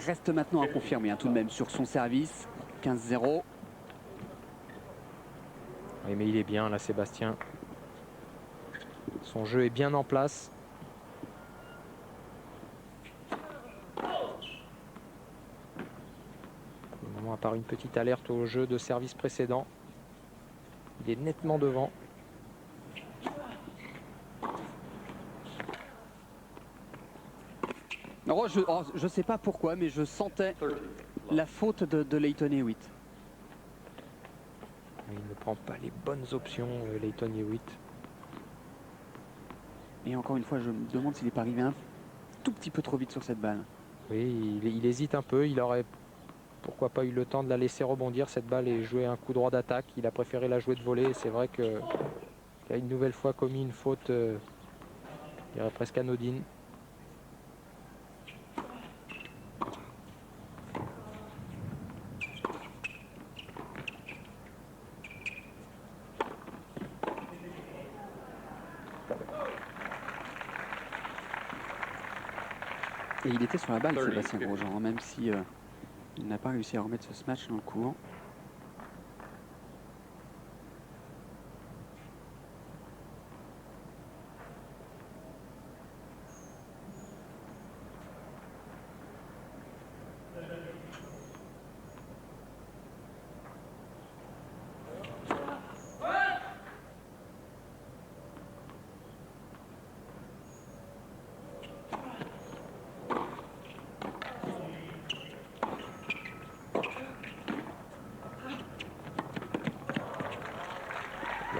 Reste maintenant à confirmer tout de même sur son service. 15-0. Oui, mais il est bien là, Sébastien. Son jeu est bien en place. Pour le moment, à part une petite alerte au jeu de service précédent, il est nettement devant. Je sais pas pourquoi, mais je sentais la faute de Lleyton Hewitt. Il ne prend pas les bonnes options, Lleyton Hewitt. Et encore une fois, je me demande s'il n'est pas arrivé un tout petit peu trop vite sur cette balle. Oui, il hésite un peu. Il aurait pourquoi pas eu le temps de la laisser rebondir cette balle et jouer un coup droit d'attaque. Il a préféré la jouer de volée. C'est vrai qu'il a une nouvelle fois commis une faute, je dirais presque anodine. Et il était sur la balle, Sébastien Grosjean, même si il n'a pas réussi à remettre ce smash dans le cours.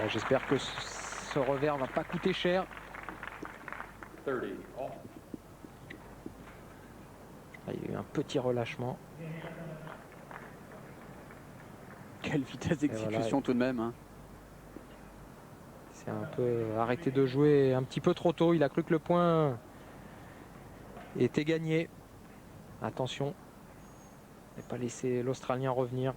J'espère que ce revers va pas coûter cher. 30. Il y a eu un petit relâchement. Quelle vitesse d'exécution voilà. tout de même. Hein. C'est un peu arrêté de jouer un petit peu trop tôt. Il a cru que le point était gagné. Attention, ne pas laisser l'Australien revenir.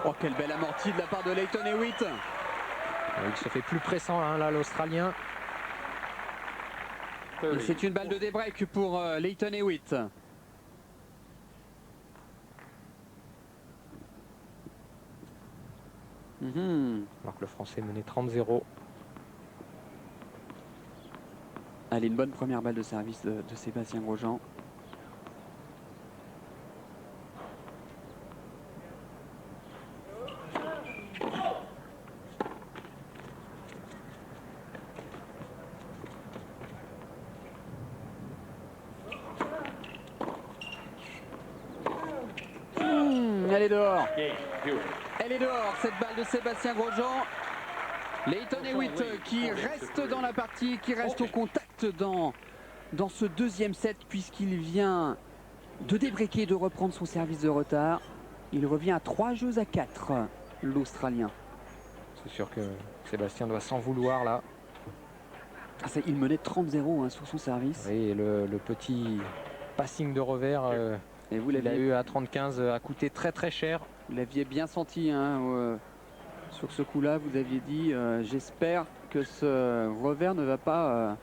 Oh, quelle belle amortie de la part de Lleyton Hewitt. Il se fait plus pressant hein, là, l'Australien. Et c'est une balle de débreak pour Lleyton Hewitt. Alors que le Français menait 30-0. Allez, une bonne première balle de service de Sébastien Grosjean. Elle est dehors. Elle est dehors, cette balle de Sébastien Grosjean. Lleyton Hewitt qui reste dans la partie, qui reste au contact dans ce deuxième set puisqu'il vient de débreaker, de reprendre son service de retard. Il revient à 3 jeux à 4, l'Australien. C'est sûr que Sébastien doit s'en vouloir là. Il menait 30-0 hein, sur son service. Oui, et le petit passing de revers et vous qu'il a eu à 30-15 a coûté très très cher. Vous l'aviez bien senti hein, sur ce coup-là. Vous aviez dit j'espère que ce revers ne va pas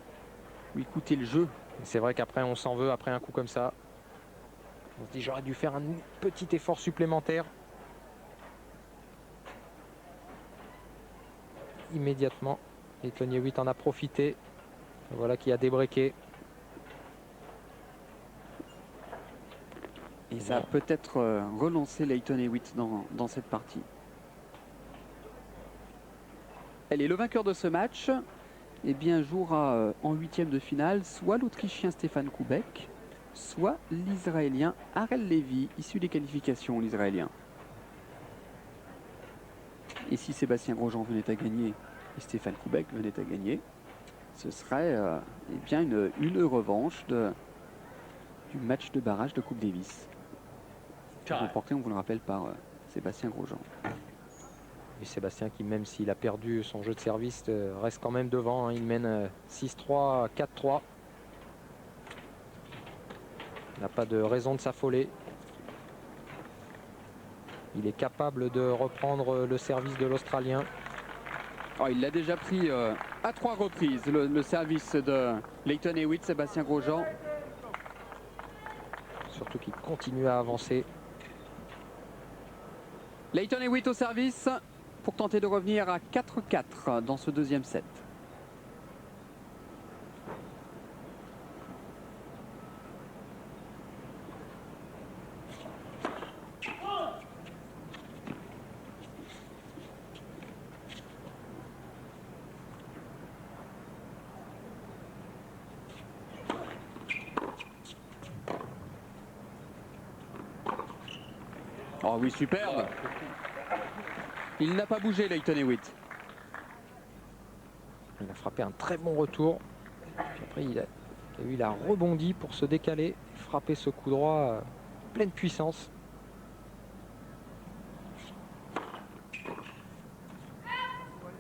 lui coûter le jeu. C'est vrai qu'après on s'en veut après un coup comme ça. On se dit j'aurais dû faire un petit effort supplémentaire. Immédiatement, Lleyton Hewitt en a profité. Voilà qui a débreaké. Et ça a peut-être relancé Lleyton Hewitt dans cette partie. Allez, le vainqueur de ce match eh bien, jouera en huitième de finale soit l'Autrichien Stefan Kubek, soit l'Israélien Harel Levy, issu des qualifications, l'Israélien. Et si Sébastien Grosjean venait à gagner et Stefan Kubek venait à gagner, ce serait eh bien une revanche du match de barrage de Coupe Davis. Remporté, on vous le rappelle, par Sébastien Grosjean. Et Sébastien qui, même s'il a perdu son jeu de service, reste quand même devant. Hein. Il mène 6-3, 4-3. Il n'a pas de raison de s'affoler. Il est capable de reprendre le service de l'Australien. Oh, il l'a déjà pris à 3 reprises, le service de Lleyton Hewitt, Sébastien Grosjean. Surtout qu'il continue à avancer. Lleyton Hewitt au service pour tenter de revenir à 4-4 dans ce deuxième set. Oh oui, superbe. Il n'a pas bougé, Lleyton Hewitt. Il a frappé un très bon retour. Puis après, il a rebondi pour se décaler, frapper ce coup droit pleine puissance.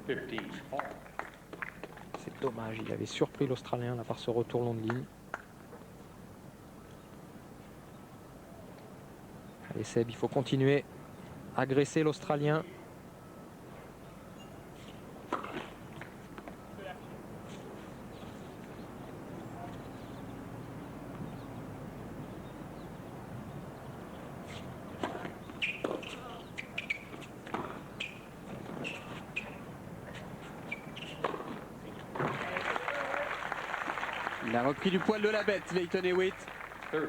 C'est dommage, il avait surpris l'Australien là par ce retour long de ligne. Allez Seb, il faut continuer à agresser l'Australien. Il a repris du poil de la bête, Lleyton Hewitt. 30,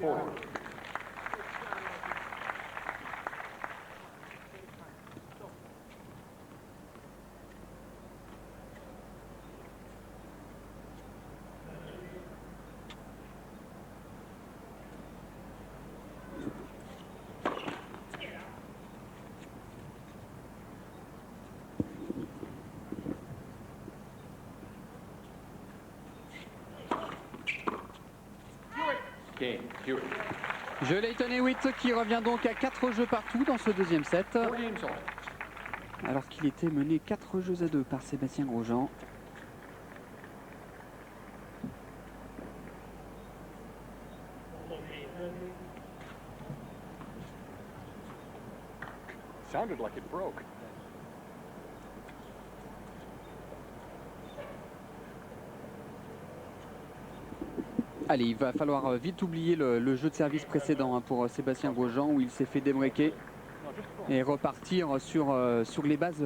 50. Game, Hewitt. Jeu Lleyton Hewitt qui revient donc à 4 jeux partout dans ce deuxième set. 4 games all. Alors qu'il était mené 4 jeux à 2 par Sébastien Grosjean. Sounded like it broke. Allez, il va falloir vite oublier le jeu de service précédent hein, pour Sébastien Grosjean où il s'est fait débreaker et repartir sur les bases,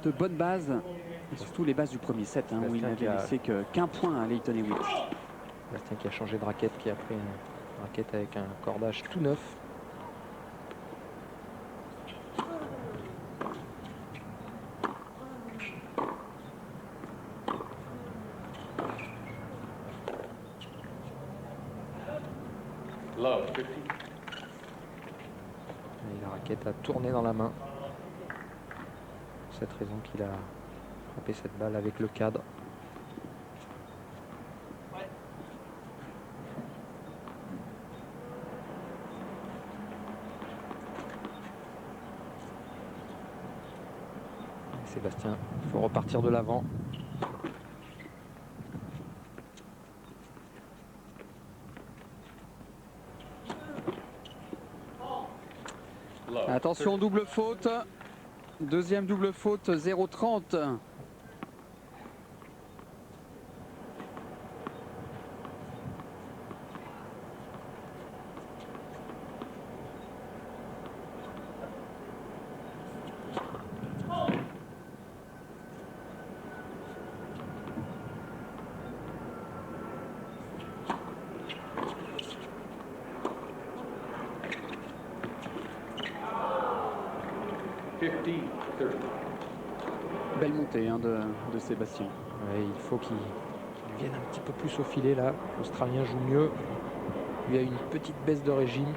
de bonnes bases, et surtout les bases du premier set hein, où il n'avait laissé qu'un point à Lleyton Hewitt. Sébastien qui a changé de raquette, qui a pris une raquette avec un cordage tout neuf. Love, 50. Et la raquette a tourné dans la main. C'est cette raison qu'il a frappé cette balle avec le cadre. Et Sébastien, il faut repartir de l'avant. Attention, double faute. Deuxième double faute, 0,30. Belle montée hein, de Sébastien. Ouais, il faut qu'il vienne un petit peu plus au filet là. L'Australien joue mieux. Il a une petite baisse de régime.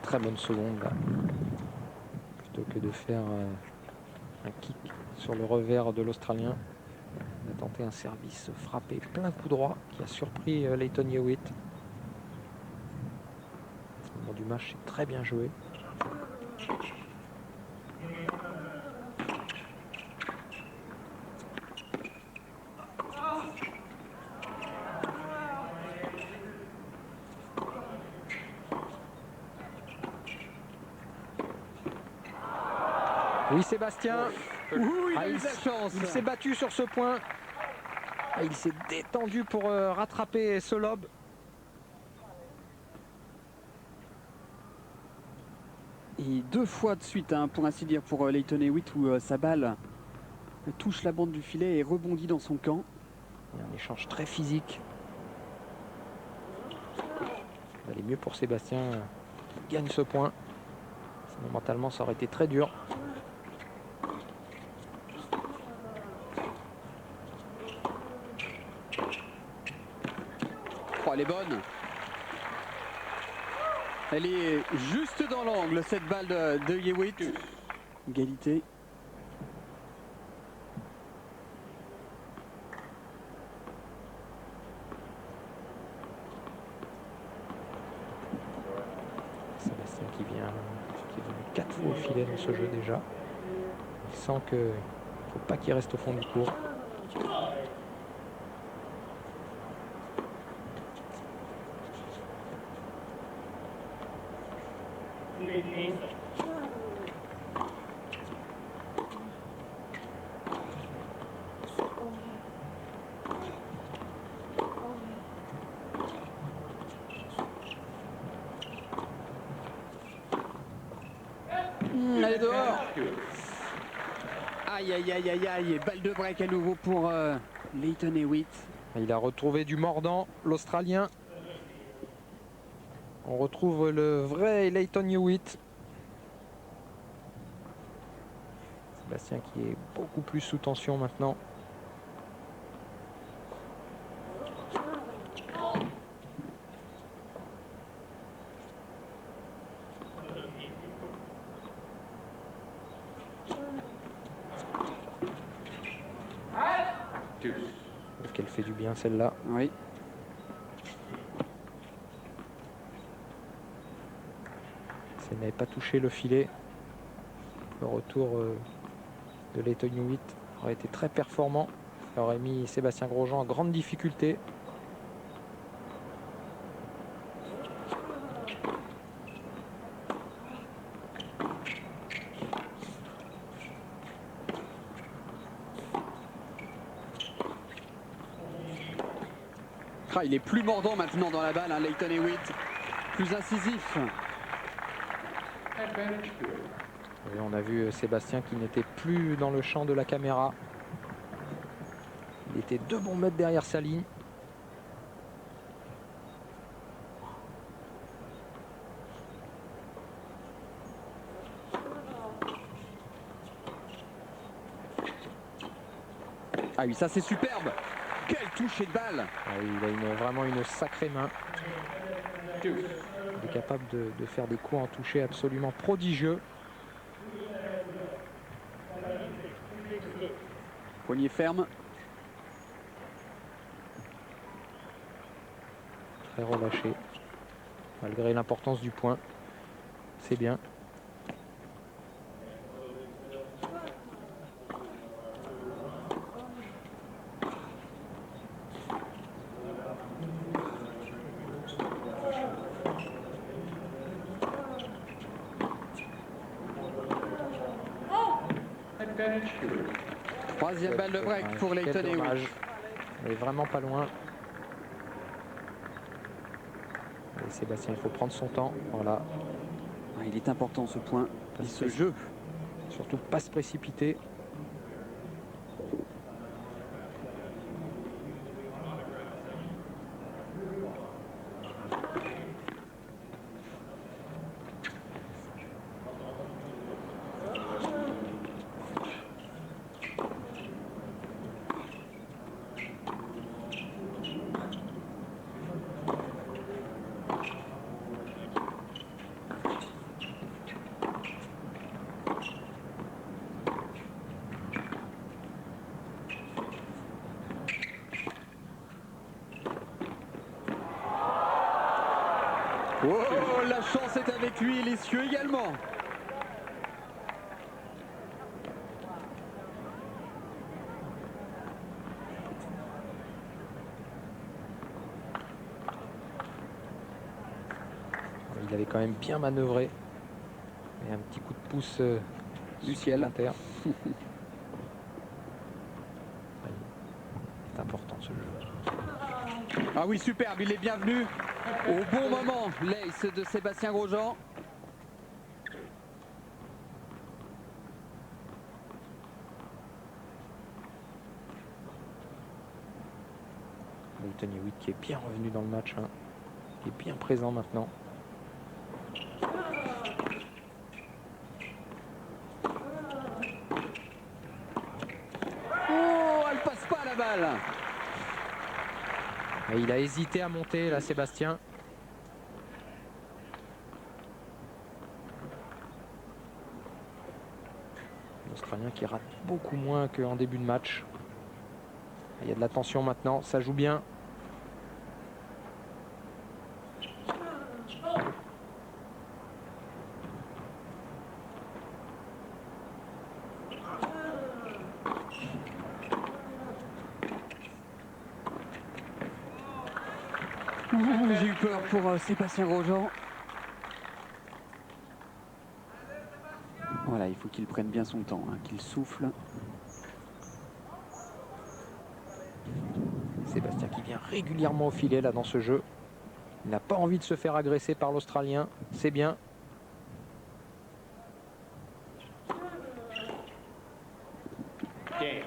Très bonne seconde là. Plutôt que de faire un kick sur le revers de l'Australien, il a tenté un service frappé plein coup droit qui a surpris Lleyton Hewitt. Au moment du match, c'est très bien joué. Oui, Sébastien, il s'est battu sur ce point. Il s'est détendu pour rattraper ce lob. Et 2 fois de suite, hein, pour ainsi dire, pour Lleyton Hewitt, où sa balle touche la bande du filet et rebondit dans son camp. Il y a un échange très physique. Ça va aller mieux pour Sébastien qui gagne ce point. Sinon, mentalement, ça aurait été très dur. Oh, elle est bonne. Elle est juste dans l'angle, cette balle de Hewitt. Égalité. 4 fois au filet dans ce jeu déjà. Il sent qu'il ne faut pas qu'il reste au fond du court. Allez dehors. Aïe aïe aïe aïe aïe, balle de break à nouveau pour Lleyton Hewitt. Il a retrouvé du mordant, l'Australien. On retrouve le vrai Lleyton Hewitt. Sébastien qui est beaucoup plus sous tension maintenant. Qu'elle fait du bien celle-là. Oui. Si elle n'avait pas touché le filet, le retour de Lleyton Hewitt aurait été très performant. Ça aurait mis Sébastien Grosjean en grande difficulté. Ah, il est plus mordant maintenant dans la balle, hein, Lleyton Hewitt. Plus incisif. Et on a vu Sébastien qui n'était plus dans le champ de la caméra. Il était 2 bons mètres derrière sa ligne. Ah oui, ça c'est superbe. Quel toucher de balle. Ah oui, il a vraiment une sacrée main. Il est capable de faire des coups en toucher absolument prodigieux. Poignet ferme. Très relâché. Malgré l'importance du point. C'est bien. Troisième balle de break pour Lleyton Hewitt. Il est vraiment pas loin. Et Sébastien, il faut prendre son temps. Voilà. Il est important ce point et ce jeu. Surtout pas se précipiter. Oh, la chance est avec lui et les cieux également. Il avait quand même bien manœuvré. Et un petit coup de pouce du ciel. C'est important ce jeu. Ah oui, superbe, il est bienvenu au bon moment, l'ace de Sébastien Grosjean. Lleyton Hewitt qui est bien revenu dans le match, hein, qui est bien présent maintenant. Oh, elle passe pas la balle. Et il a hésité à monter là, Sébastien. L'Australien qui rate beaucoup moins qu'en début de match. Il y a de la tension maintenant, ça joue bien. J'ai eu peur pour Sébastien Grosjean. Voilà, il faut qu'il prenne bien son temps, hein, qu'il souffle. Sébastien qui vient régulièrement au filet là dans ce jeu. Il n'a pas envie de se faire agresser par l'Australien. C'est bien.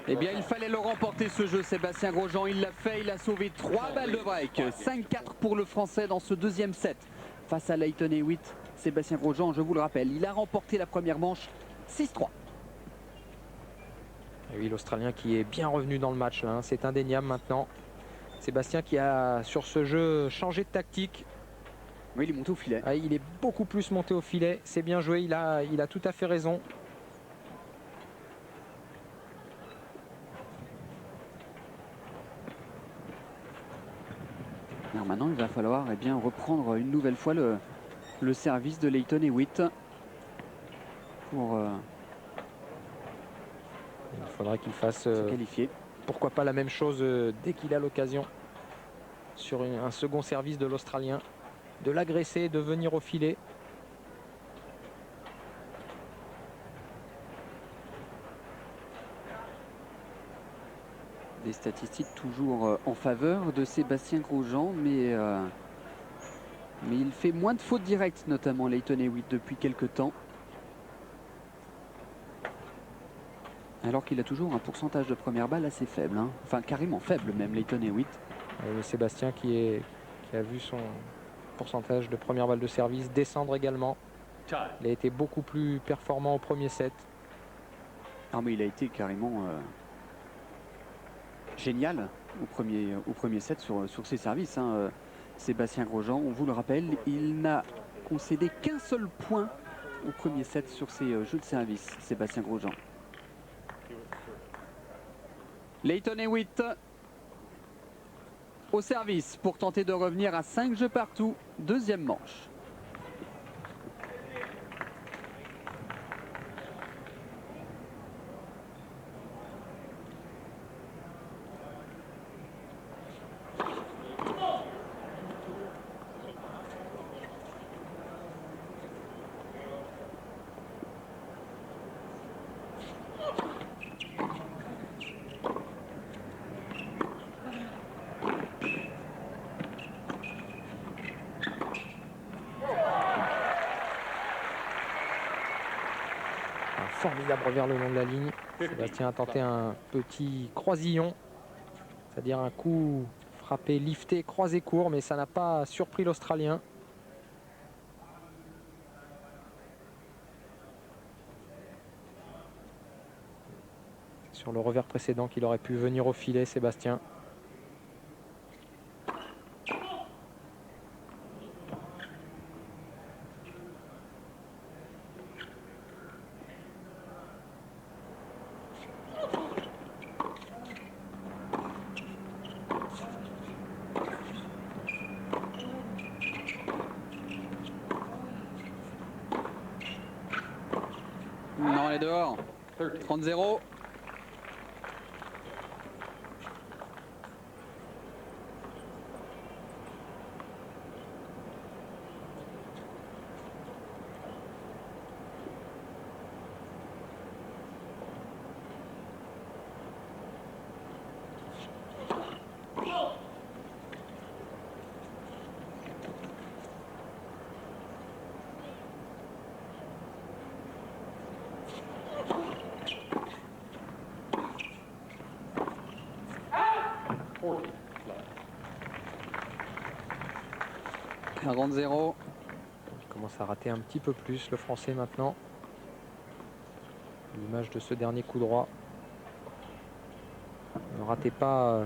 Eh bien, il fallait le remporter ce jeu, Sébastien Grosjean. Il l'a fait, il a sauvé 3 balles de break. 5-4 pour le Français dans ce deuxième set. Face à Lleyton Hewitt, Sébastien Grosjean, je vous le rappelle, il a remporté la première manche 6-3. Et oui, l'Australien qui est bien revenu dans le match, là, hein. C'est indéniable maintenant. Sébastien qui a, sur ce jeu, changé de tactique. Oui, il est monté au filet. Ah, il est beaucoup plus monté au filet. C'est bien joué, il a tout à fait raison. Alors maintenant, il va falloir bien reprendre une nouvelle fois le service de Lleyton Hewitt. Pour Il faudra qu'il fasse, se qualifier. pourquoi pas la même chose dès qu'il a l'occasion. Sur un second service de l'Australien. De l'agresser, de venir au filet. Des statistiques toujours en faveur de Sébastien Grosjean, mais il fait moins de fautes directes, notamment Lleyton Hewitt, depuis quelques temps. Alors qu'il a toujours un pourcentage de première balle assez faible, hein. Enfin carrément faible même, Lleyton Hewitt. Et Sébastien qui a vu son pourcentage de première balle de service descendre également. Il a été beaucoup plus performant au premier set. Ah mais il a été carrément génial au premier set sur ses services, hein. Sébastien Grosjean, on vous le rappelle, il n'a concédé qu'un seul point au premier set sur ses jeux de service, Sébastien Grosjean. Lleyton Hewitt au service pour tenter de revenir à 5 jeux partout. Deuxième manche. Formidable revers le long de la ligne. Sébastien a tenté un petit croisillon, c'est-à-dire un coup frappé, lifté, croisé court, mais ça n'a pas surpris l'Australien. Sur le revers précédent qu'il aurait pu venir au filet, Sébastien. Non, elle est dehors. 30-0. À 40-0. Il commence à rater un petit peu plus le Français maintenant. L'image de ce dernier coup droit. Ne ratez pas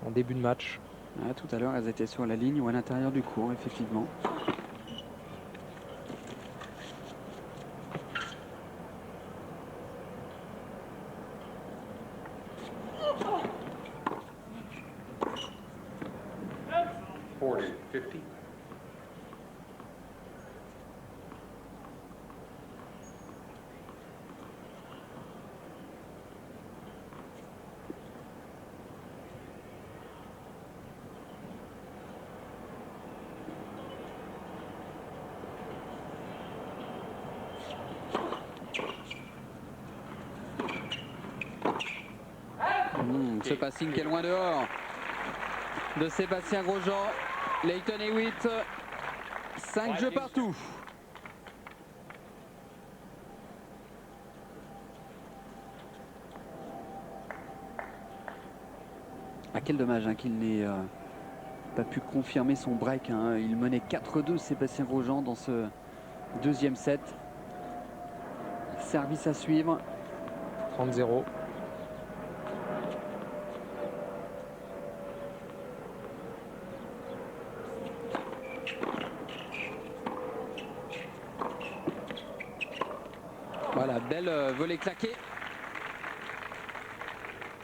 en début de match. Ah, tout à l'heure, elles étaient sur la ligne ou à l'intérieur du court, effectivement. ce passing qui est loin dehors de Sébastien Grosjean. Lleyton Hewitt, 5 jeux partout. Ah, quel dommage hein, qu'il n'ait pas pu confirmer son break. Hein. Il menait 4-2 Sébastien Grosjean dans ce deuxième set. Service à suivre. 30-0. Voilà, belle volée claquée.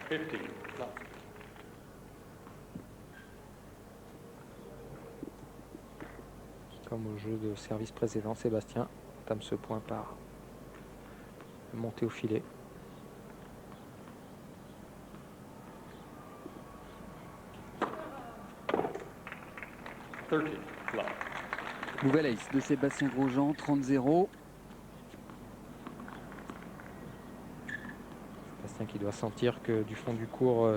50. Comme au jeu de service précédent, Sébastien entame ce point par monter au filet. Nouvelle ace de Sébastien Grosjean, 30-0. Sébastien qui doit sentir que du fond du court,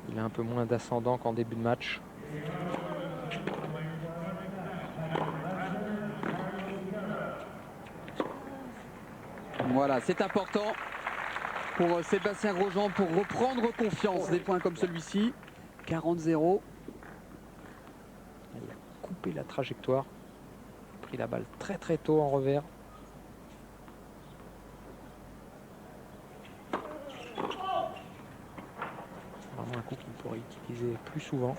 il a un peu moins d'ascendant qu'en début de match. Voilà, c'est important pour Sébastien Grosjean pour reprendre confiance. Des points comme celui-ci, 40-0. Il a coupé la trajectoire, pris la balle très très tôt en revers. C'est vraiment un coup qu'il pourrait utiliser plus souvent.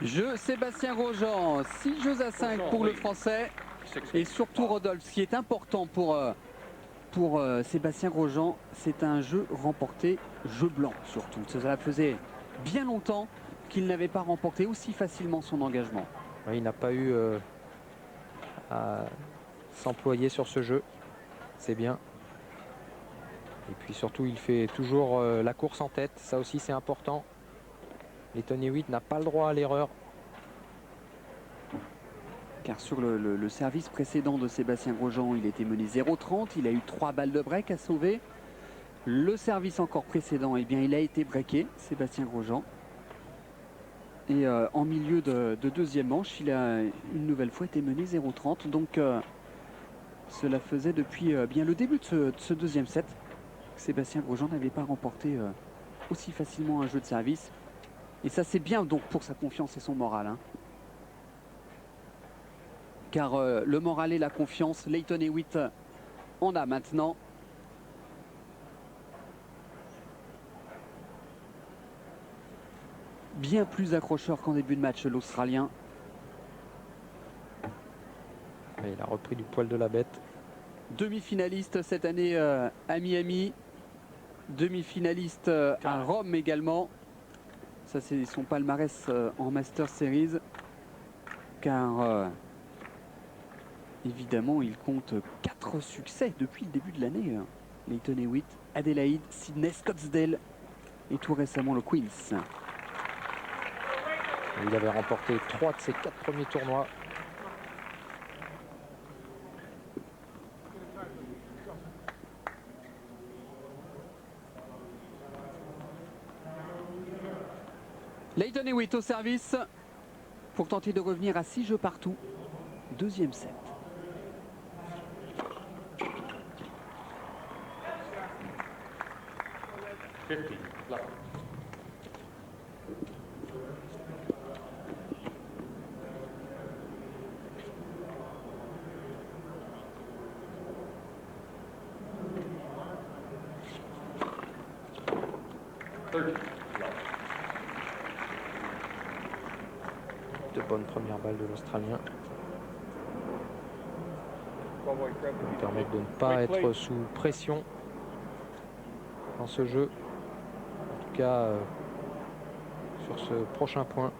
Jeu Sébastien Grosjean, 6 jeux à 5 pour le Français. Et surtout Rodolphe, ce qui est important pour Sébastien Grosjean, c'est un jeu remporté, jeu blanc surtout. Ça faisait bien longtemps qu'il n'avait pas remporté aussi facilement son engagement. Oui, il n'a pas eu à s'employer sur ce jeu, c'est bien. Et puis surtout, il fait toujours la course en tête, ça aussi c'est important. Lleyton Hewitt n'a pas le droit à l'erreur. Car sur le service précédent de Sébastien Grosjean, il était mené 0-30. Il a eu 3 balles de break à sauver. Le service encore précédent, eh bien, il a été breaké, Sébastien Grosjean. Et en milieu de deuxième manche, il a une nouvelle fois été mené 0-30. Donc cela faisait depuis bien le début de ce deuxième set. Sébastien Grosjean n'avait pas remporté aussi facilement un jeu de service. Et ça c'est bien donc pour sa confiance et son moral. Hein. Car le moral et la confiance, Lleyton Hewitt en a maintenant. Bien plus accrocheur qu'en début de match, l'Australien. Il a repris du poil de la bête. Demi-finaliste cette année à Miami. Demi-finaliste à Rome également. Ça c'est son palmarès en Masters Series. Car évidemment il compte 4 succès depuis le début de l'année. Lleyton Hewitt, Adélaïde, Sydney, Scottsdale et tout récemment le Queens. Il avait remporté 3 de ses 4 premiers tournois. Lleyton Hewitt au service pour tenter de revenir à 6 jeux partout. Deuxième set. De bonnes premières balles de l'Australien. Qui permettent de ne pas être sous pression dans ce jeu. En tout cas, sur ce prochain point.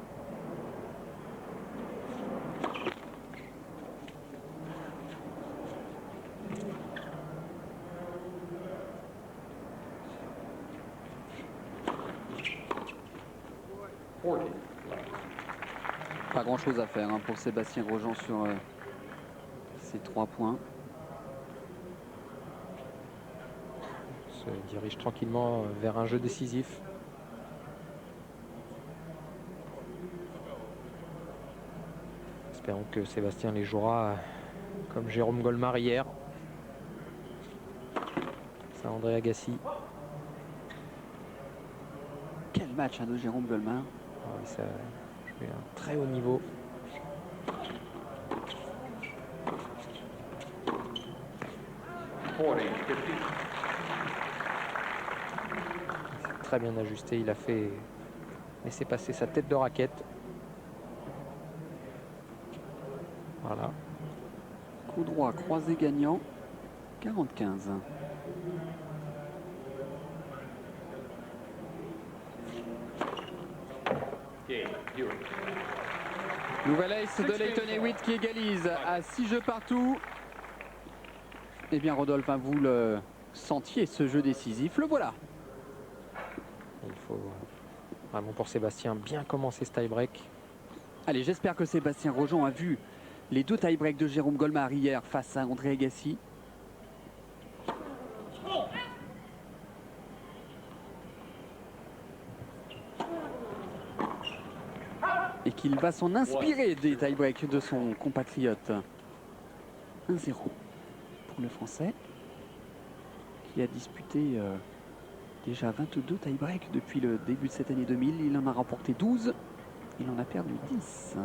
Pas grand chose à faire hein, pour Sébastien Grosjean sur ces 3 points. se dirige tranquillement vers un jeu décisif. Espérons que Sébastien les jouera comme Jérôme Golmar hier. Ça, André Agassi. Quel match de Jérôme Golmar. Ah oui, ça joue à un très haut niveau. Très bien ajusté, il a fait laisser passer sa tête de raquette. Voilà. Coup droit croisé gagnant, 45. Nouvelle ace de Lleyton Hewitt qui égalise à 6 jeux partout. Eh bien Rodolphe, hein, vous le sentiez ce jeu décisif, le voilà. Il faut vraiment pour Sébastien bien commencer ce tie-break. Allez, j'espère que Sébastien Grosjean a vu les 2 tie-breaks de Jérôme Golmar hier face à André Agassi. Et qu'il va s'en inspirer des tie-breaks de son compatriote. 1-0 pour le Français, qui a disputé déjà 22 tie-breaks depuis le début de cette année 2000. Il en a remporté 12, il en a perdu 10.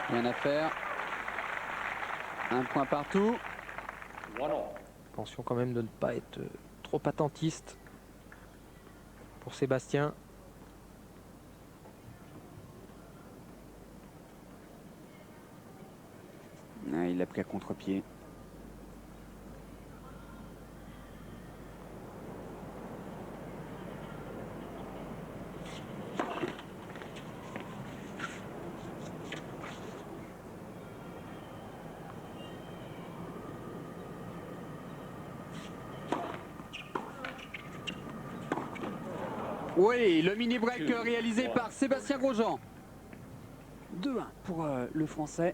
Rien à faire. Un point partout. Attention quand même de ne pas être trop attentiste pour Sébastien. Ah, il l'a pris à contre-pied. Oui, le mini-break réalisé par Sébastien Grosjean. 2-1 pour le Français.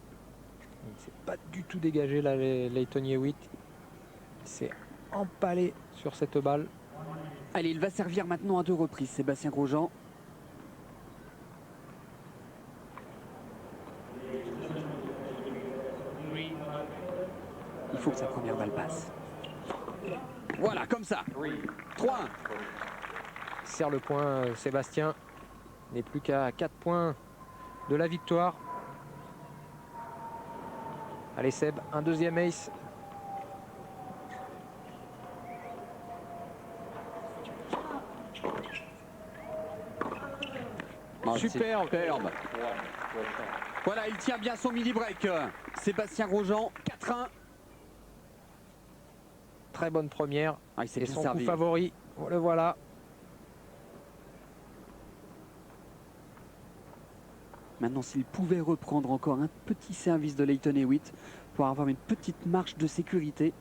Il ne s'est pas du tout dégagé là, Lleyton Hewitt. Il s'est empalé sur cette balle. Allez, il va servir maintenant à 2 reprises, Sébastien Grosjean. Il faut que sa première balle passe. Voilà, comme ça. 3-1. Serre le point, Sébastien. N'est plus qu'à 4 points de la victoire. Allez Seb, un deuxième ace. Oh, superbe. Voilà, il tient bien son mini-break. Sébastien Grosjean, 4-1. Très bonne première. Ah, il s'est et bien son servi. coup favori, le voilà. Maintenant, s'il pouvait reprendre encore un petit service de Lleyton Hewitt pour avoir une petite marge de sécurité.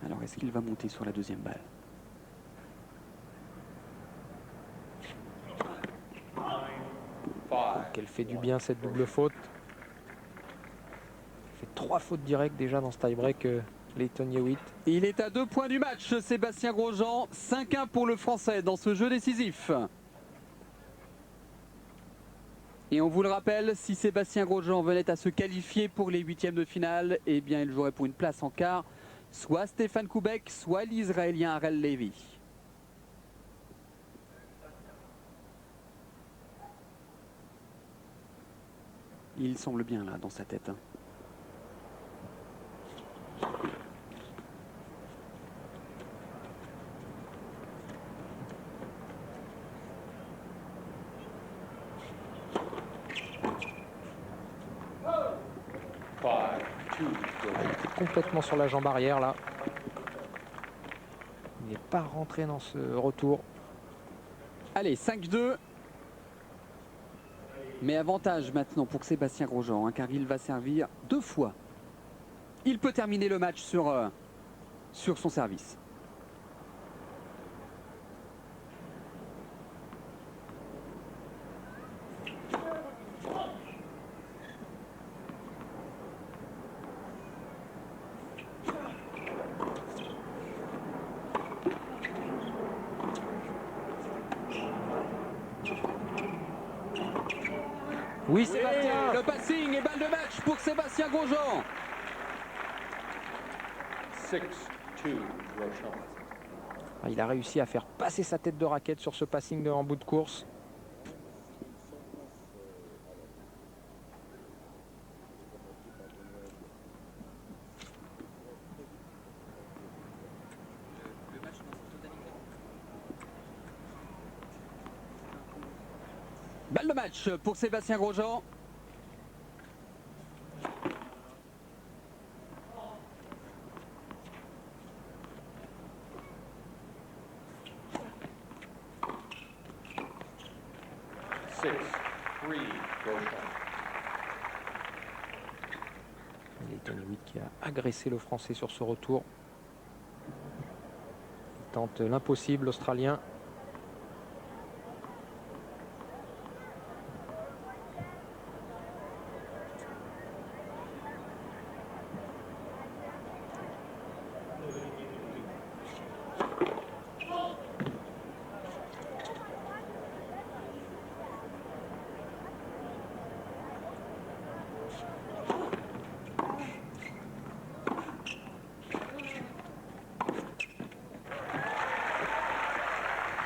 Alors, est-ce qu'il va monter sur la deuxième balle? Qu'elle fait du bien cette double faute. Il fait 3 fautes directes déjà dans ce tie-break, Lleyton Hewitt. Il est à 2 points du match, Sébastien Grosjean. 5-1 pour le Français dans ce jeu décisif. Et on vous le rappelle, si Sébastien Grosjean venait à se qualifier pour les 8e de finale, eh bien il jouerait pour une place en quart, soit Stéphane Koubek, soit l'Israélien Harel Levy. Il semble bien là dans sa tête. Complètement sur la jambe arrière là. pas rentrer dans ce retour. Allez, 5-2. Mais avantage maintenant pour Sébastien Grosjean, hein, car il va servir 2 fois. Il peut terminer le match sur son service. Oui, Sébastien. Le passing et balle de match pour Sébastien Grosjean. 6-2 Grosjean. Il a réussi à faire passer sa tête de raquette sur ce passing en bout de course. Balle de match pour Sébastien Grosjean. Lleyton Hewitt qui a agressé le Français sur ce retour. Il tente l'impossible, l'Australien.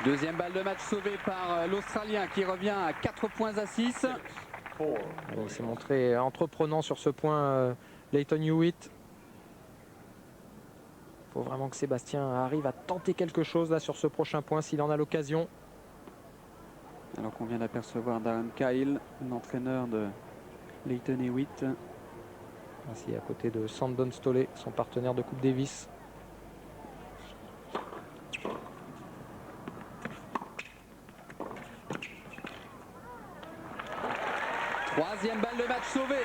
Deuxième balle de match sauvée par l'Australien qui revient à 4 points à 6. Il s'est montré entreprenant sur ce point, Lleyton Hewitt. Il faut vraiment que Sébastien arrive à tenter quelque chose là sur ce prochain point s'il en a l'occasion. Alors qu'on vient d'apercevoir Darren Cahill, l'entraîneur de Lleyton Hewitt. Ainsi à côté de Sandon Stolle, son partenaire de Coupe Davis. Troisième balle de match sauvée.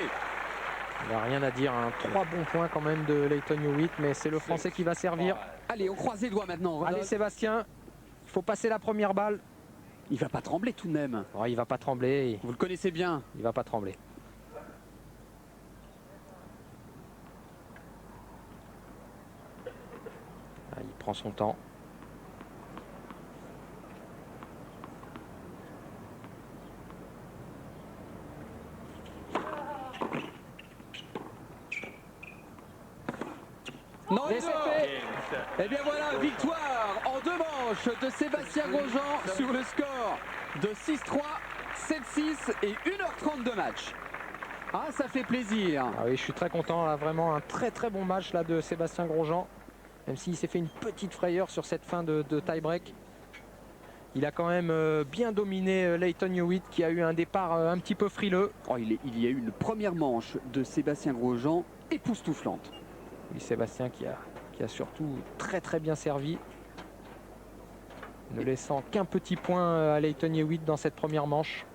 Il n'y a rien à dire, 3 bons points quand même de Lleyton Hewitt, mais c'est le Français qui va servir. Allez, on croise les doigts maintenant. Rodolphe. Allez Sébastien, il faut passer la première balle. Il va pas trembler tout de même. Oh, il va pas trembler, Vous le connaissez bien. il va pas trembler. Ah, il prend son temps. Non, c'est fait. Et bien voilà, victoire en 2 manches de Sébastien Grosjean sur le score de 6-3, 7-6 et 1h30 de match. Ah, ça fait plaisir. Ah oui, je suis très content, là, vraiment un très bon match là, de Sébastien Grosjean. Même s'il s'est fait une petite frayeur sur cette fin de tie-break. Il a quand même bien dominé Lleyton Hewitt qui a eu un départ un petit peu frileux. Oh, il y a eu une première manche de Sébastien Grosjean époustouflante. Oui, Sébastien qui a surtout très bien servi. Ne laissant qu'un petit point à Lleyton Hewitt dans cette première manche.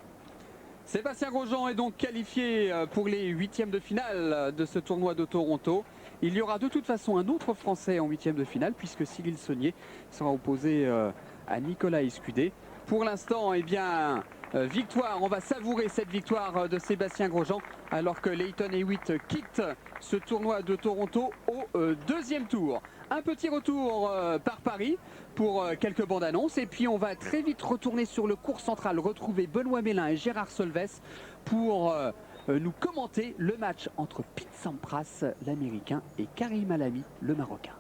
Sébastien Grosjean est donc qualifié pour les 8e de finale de ce tournoi de Toronto. Il y aura de toute façon un autre Français en 8e de finale puisque Cyril Saunier sera opposé à Nicolas Escudé. Pour l'instant, eh bien, victoire, on va savourer cette victoire de Sébastien Grosjean alors que Lleyton Hewitt quitte ce tournoi de Toronto au 2e tour. Un petit retour par Paris pour quelques bandes annonces et puis on va très vite retourner sur le cours central, retrouver Benoît Mélin et Gérard Solves pour nous commenter le match entre Pete Sampras, l'Américain, et Karim Alami, le Marocain.